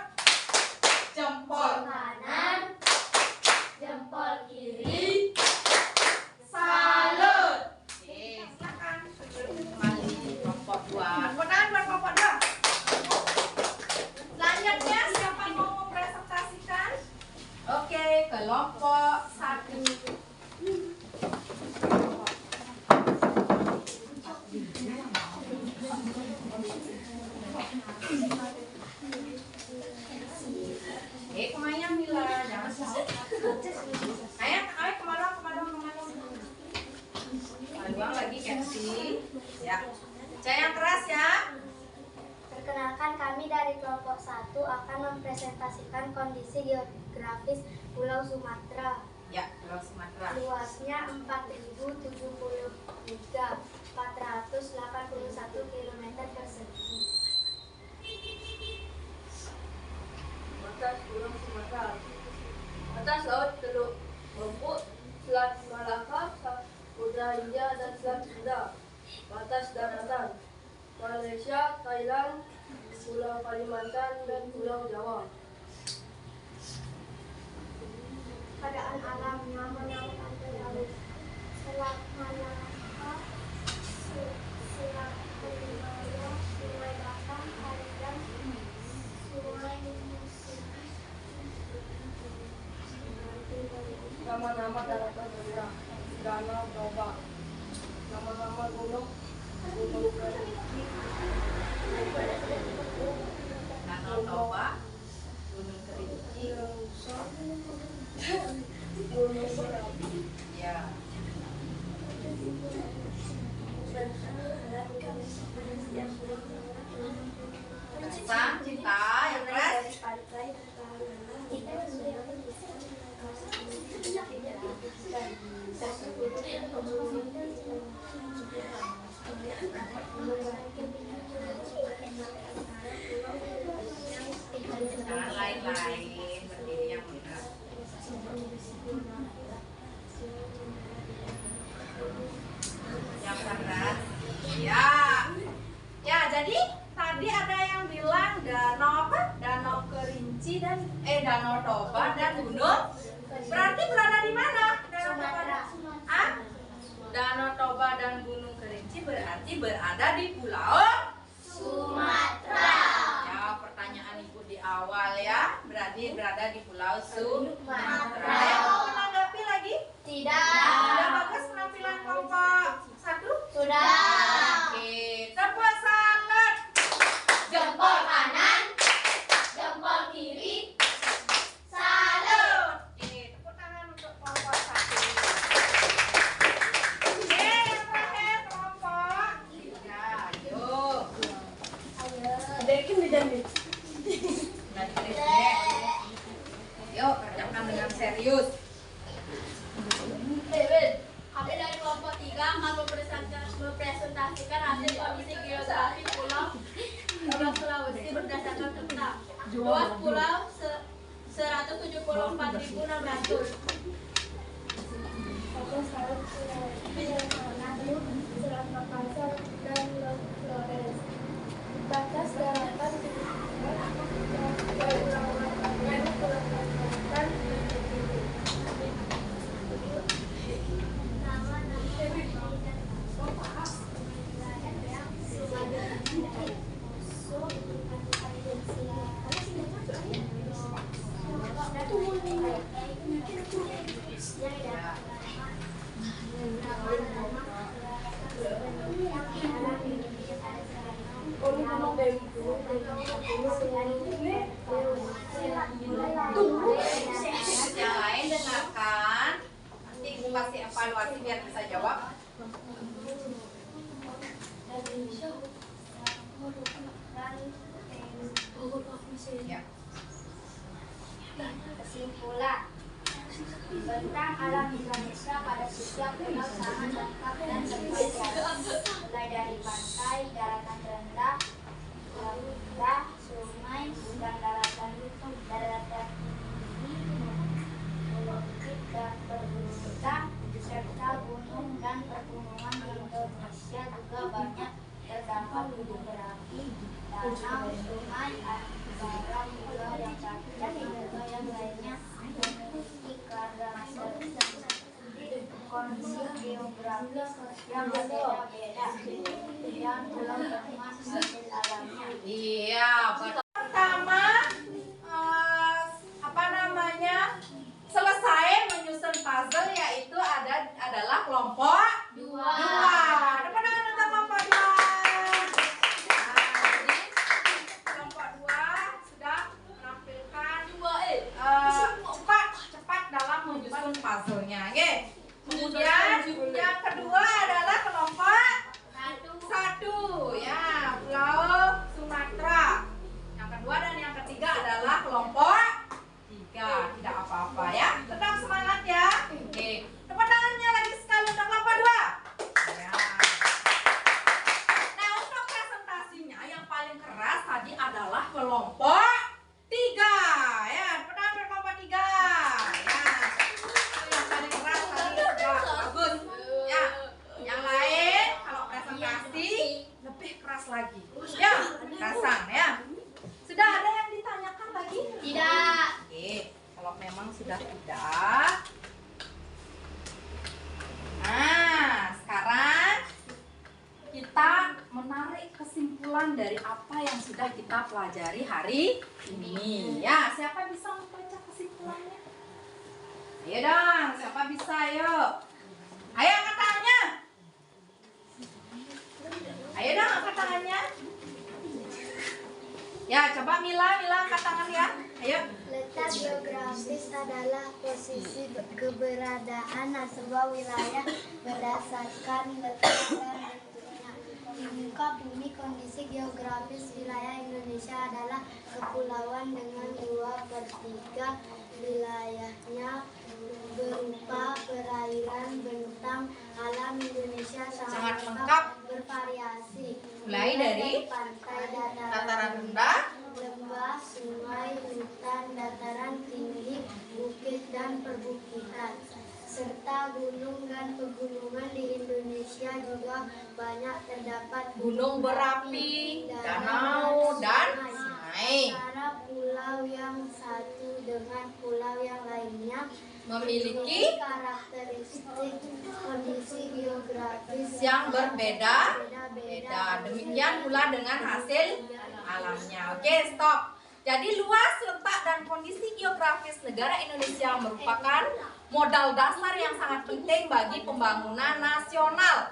Jempol Kanan, jempol kiri. salut. Oke, silakan kembali kelompok 2. Tepuk tangan buat kelompok 2. Selanjutnya siapa mau mempresentasikan? Oke, kelompok 1. Kemana Mila? Jangan sibuk. Ayo kemaluan. Kemaluan lagi Kensi. Ya. Saya yang keras ya. Perkenalkan, kami dari kelompok 1 akan mempresentasikan kondisi geografis Pulau Sumatera. Ya, Pulau Sumatera. Luasnya 4.073.481 km persegi. Batas Pulau Sumatera. Batas laut Teluk Bempuk, Selat Malaka, Samudra Hindia dan Selat Sunda. Batas daratan Malaysia, Thailand, Pulau Kalimantan dan Pulau Jawa. Keadaan alam: nama-nama pantai laut: Selat Malaka, Selat Himalaya, Sungai Batam, Harian, Sungai Mississippi. Nama-nama daratan rendah, Danau Toba. Nama-nama gunung, Gunung Kerinci, Danau Toba, Gunung Kerinci. Gunung Merapi. Ya. Cinta yang keras. Ya. Ya, jadi tadi ada yang bilang danau apa? Danau Kerinci dan Danau Toba dan Gunung. Berarti berada di mana? Danau Toba dan ah? Danau Toba dan Gunung Kerinci berarti berada di Pulau Sumatera. Ya, pertanyaan Ibu di awal ya. Berarti berada di Pulau Sumatera. Sumatera. Yang mau menanggapi lagi? Tidak. Sudah bagus penampilan kelompok 1? Sudah. Oke, tepuk tangan. Jempol kanan, jempol kiri, salut. Oke, tepuk tangan untuk kelompok 1. Oke, yang terakhir kelompok 3. Yuk. Adekin bidan nih. Nah, dikit-dikit. Yuk, kerjakan dengan serius. Kami dari kelompok 3 akan mempresentasikan hasil kondisi geografi Pulau Sulawesi berdasarkan peta. Luas pulau 174.600. Batas daratan Yang lain dengarkan. Nanti Ibu kasih evaluasi biar bisa jawab. Ya. Kesimpulan tentang alam Indonesia pada setiap pulau sangat lengkap dan bervariasi, mulai dari pantai, daratan rendah, lautan, sungai, dan daratan tinggi, bukit dan perbukitan, serta gunung dan pegunungan di Indonesia juga banyak terdapat gunung berapi, danau, sungai, barang pulau yang satu dan juga yang lainnya memiliki karakteristik kondisi geografis yang berbeda-beda dan pulau dengan hasil alamnya. Iya, betul. Pertama, apa namanya? Selesai menyusun puzzle, yaitu adalah kelompok 2. Ada pandangan untuk kelompok 2. Jadi kelompok 2 sudah menampilkan cepat dalam menyusun puzzle-nya. Oke. Kemudian yang kedua adalah kelompok 1 ya, Pulau Sumatera. Yang kedua dan yang ketiga adalah kelompok 3. Tidak apa-apa ya. Tetap semangat ya. Oke. Tepuk tangannya lagi sekali untuk kelompok 2. Ya. Nah, untuk presentasinya yang paling keras tadi adalah kelompok 3. Ya, tepuk tangan untuk kelompok 3. Ya. Itu yang paling keras tadi sudah bagus. Ya. Yang lain kalau presentasi lebih keras lagi. Ya, kerasan ya. Sudah ada yang ditanyakan lagi? Tidak. Oke, kalau memang sudah tidak. Nah, sekarang kita menarik kesimpulan dari apa yang sudah kita pelajari hari ini. Ya, siapa bisa membaca kesimpulannya? Ayo dong, siapa bisa? Ayo. Ayo angkat tangannya. Ayo dong angkat tangannya. Ya, coba Mila angkat tangan ya. Ayo. Letak geografis adalah posisi keberadaan sebuah wilayah berdasarkan letak dan bentuknya. Di muka bumi, kondisi geografis wilayah Indonesia adalah kepulauan dengan 2/3 wilayahnya berupa perairan. Bentang alam Indonesia Sangat sangat lengkap. bervariasi. Mulai dari pantai, dataran rendah, lembah, sungai, hutan, dataran tinggi, bukit dan perbukitan, serta gunung dan pegunungan di Indonesia juga benua banyak terdapat gunung berapi, danau, dan sungai. Antara pulau yang satu dengan pulau yang lainnya Memiliki karakteristik kondisi geografis yang berbeda. beda-beda. Demikian pula dengan hasil alamnya. Oke, stop. Jadi luas, letak, dan kondisi geografis negara Indonesia merupakan modal dasar yang sangat penting bagi pembangunan nasional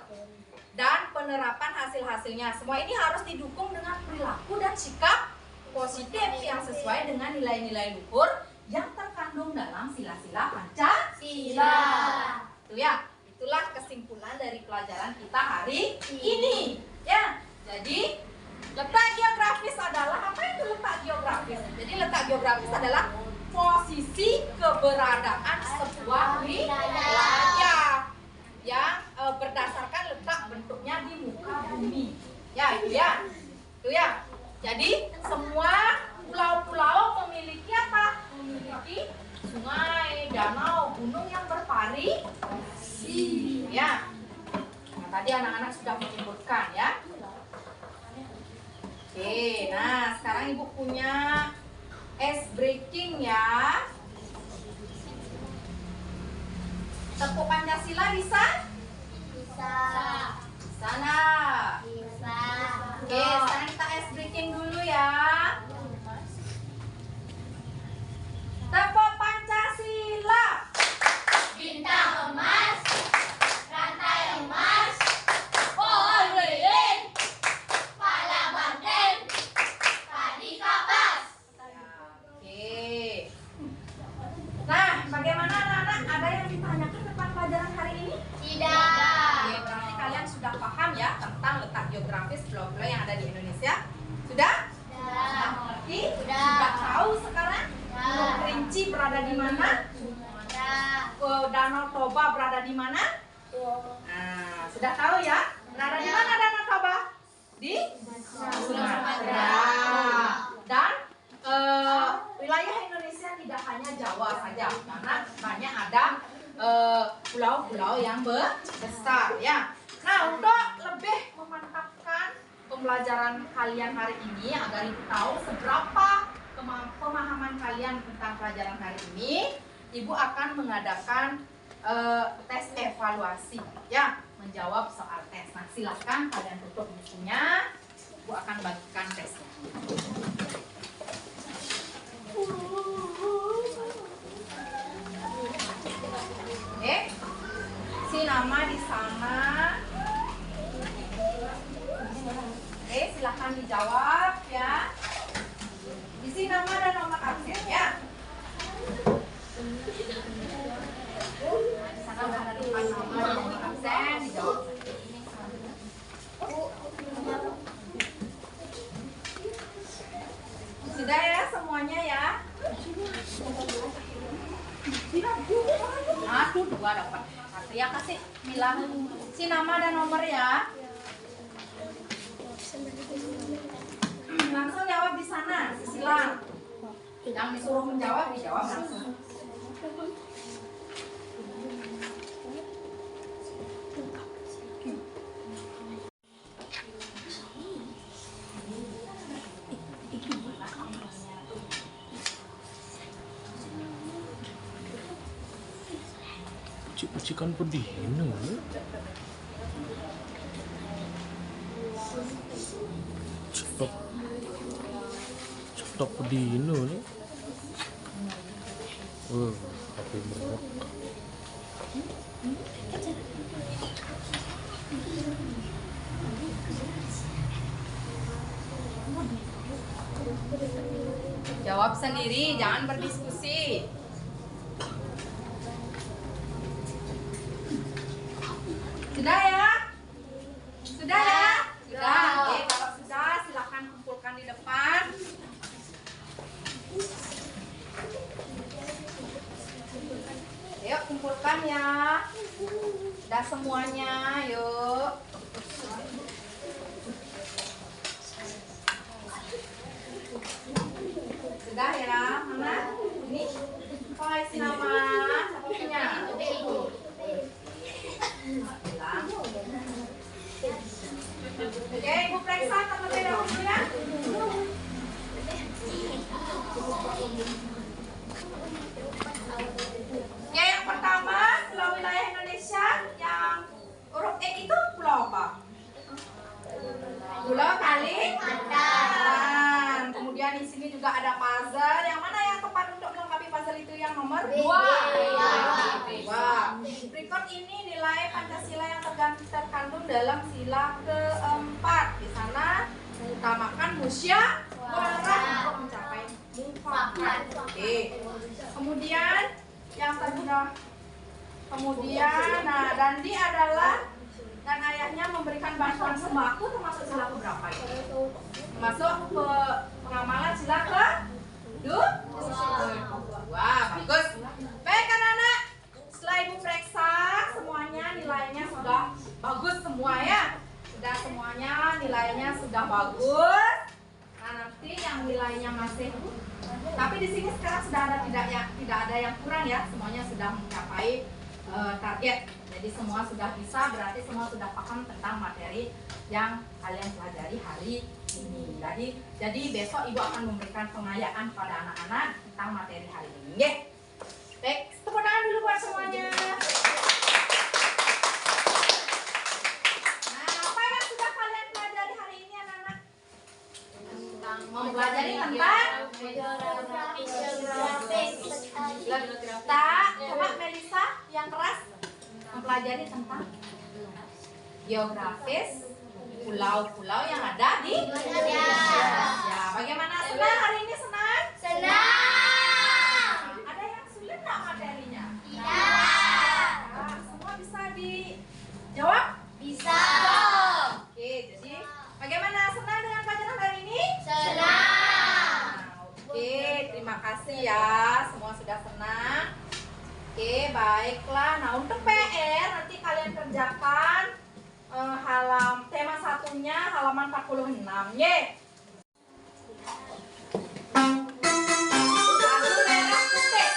dan penerapan hasil-hasilnya. Semua ini harus didukung dengan perilaku dan sikap positif yang sesuai dengan nilai-nilai luhur yang terkandung dalam sila-sila Pancasila. Itu ya, itulah kesimpulan dari pelajaran kita hari ini. Ya, jadi letak geografis adalah apa itu letak geografis? Jadi letak geografis adalah posisi keberadaan sebuah wilayah yang berdasarkan letak bentuknya di muka bumi. Ya, itu ya. Itu ya. Jadi semua pulau-pulau memiliki apa? Memiliki sungai, danau, gunung yang bervariasi. Ya. Nah, tadi anak-anak sudah menyebutkan ya. Oke, nah sekarang ibu punya ice breaking ya. Tepuk Pancasila bisa? Bisa. Sana. Bisa. Oke, sekarang kita ice breaking dulu ya. Tepuk Pancasila. Bintang emas, rantai emas, pohon lilin, pala banteng, tadi kapas. Oke. Nah, bagaimana anak-anak? Ada yang ditanyakan tentang pelajaran hari ini? Tidak. Oke, berarti kalian sudah paham ya tentang letak geografis pulau-pulau yang ada di Indonesia? Sudah? Sudah mengerti? Sudah tahu sekarang? Pulau Kerinci berada di mana? Danau Toba berada di mana? Nah, sudah tahu ya? Berada di mana Danau Toba? Di Sumatera. Dan wilayah Indonesia tidak hanya Jawa saja, karena banyak ada pulau-pulau yang besar ya. Nah, untuk lebih memantapkan pembelajaran kalian hari ini agar ibu tahu seberapa pemahaman kalian tentang pelajaran hari ini, ibu akan mengadakan tes evaluasi ya, menjawab soal tes. Nah, silakan kalian tutup bukunya, ibu akan bagikan tesnya. Oke, si nama di sana. Oke, silakan dijawab ya. Isi nama dan nomor absen ya. Di sana udah ada depan nama dan nomor absen, dijawab. Sudah ya semuanya ya. Aku 2 dapat. Satu ya, kasih bilang si nama dan nomor ya. Langsung jawab di sana, silang. Yang disuruh menjawab dijawab langsung. Cikan pedih ini. Cetok pedih ini. Tapi merok. Jawab sendiri, jangan berdiskusi. Sudah ya? Sudah ya? Sudah. Oke, kalau sudah silakan kumpulkan di depan. Yuk kumpulkan ya. Sudah semuanya, yuk. Sudah ya, mana? Ini. Oh, isi nama. Siapa punya? juga ada puzzle. Yang mana yang tepat untuk melengkapi puzzle itu? Yang nomor 2. Berikut ini nilai Pancasila yang terkandung dalam sila keempat. Di sana mengutamakan musyawarah untuk mencapai mufakat. Oke. Kemudian yang terakhir. Kemudian, nah Dandi adalah dan ayahnya memberikan bantuan sembako termasuk sila keberapa itu? Termasuk pengamalan sila kedua. Bagus. Baik anak-anak, setelah ibu periksa semuanya nilainya sudah bagus semua ya. Sudah semuanya nilainya sudah bagus. Nah nanti yang nilainya masih, tapi di sini sekarang sudah ada tidak ada yang kurang ya. Semuanya sudah mencapai target. Jadi semua sudah bisa, berarti semua sudah paham tentang materi yang kalian pelajari hari ini. Jadi besok ibu akan memberikan pengayaan pada anak-anak tentang materi hari ini. Nggih. Baik, tepuk tangan dulu buat semuanya. Nah, apa yang sudah kalian pelajari hari ini anak-anak? Mempelajari tentang letak. Coba Melisa yang keras mempelajari tentang geografis pulau-pulau yang ada di Indonesia. Ya, bagaimana senang hari ini? Senang? Senang. Ada yang sulit nggak materinya? Tidak. Nah, semua bisa dijawab? Bisa. Oke, jadi bagaimana senang dengan pelajaran hari ini? Senang. Nah, oke, terima kasih ya. Semua sudah senang. Oke, baiklah. Nah, untuk PR nanti kalian kerjakan tema satunya halaman 46. Ye. Lagu merah putih.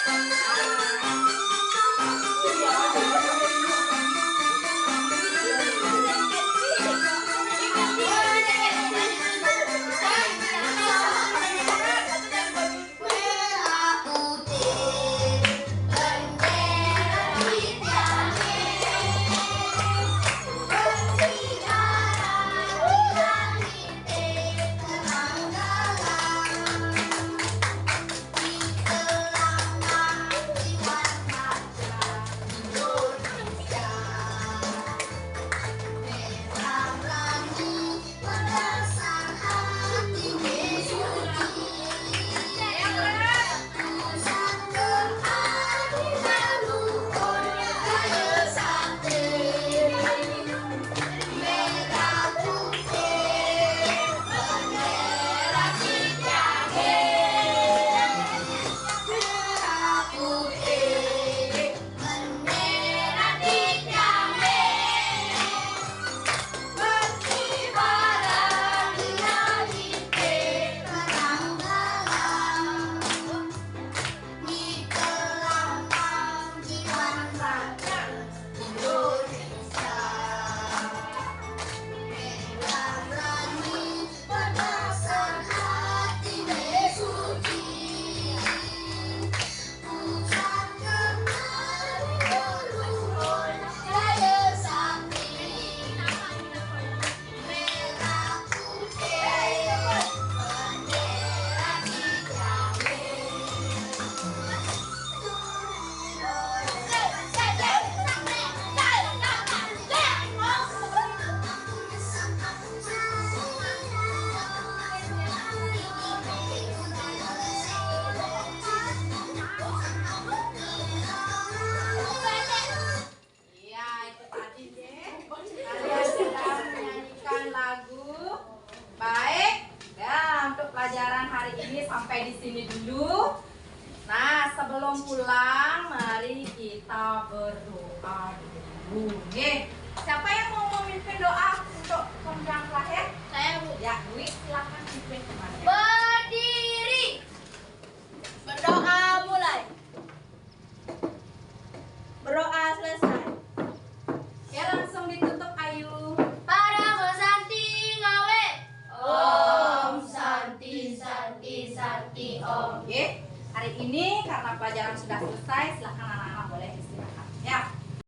pelajaran hari ini sampai di sini dulu. Nah, sebelum pulang, mari kita berdoa dulu. Nih, siapa yang mau memimpin doa untuk pembukaan terakhir? Saya, Bu. Ya, Dwi, silakan pimpin temannya. Berdiri. Berdoa mulai. Berdoa selesai. Ya, langsung ditutup, Ayu. Para Santi ngawe. Om Santi Santi Santi Om. Oke, hari ini karena pelajaran sudah selesai, silakan anak-anak boleh istirahat. Ya.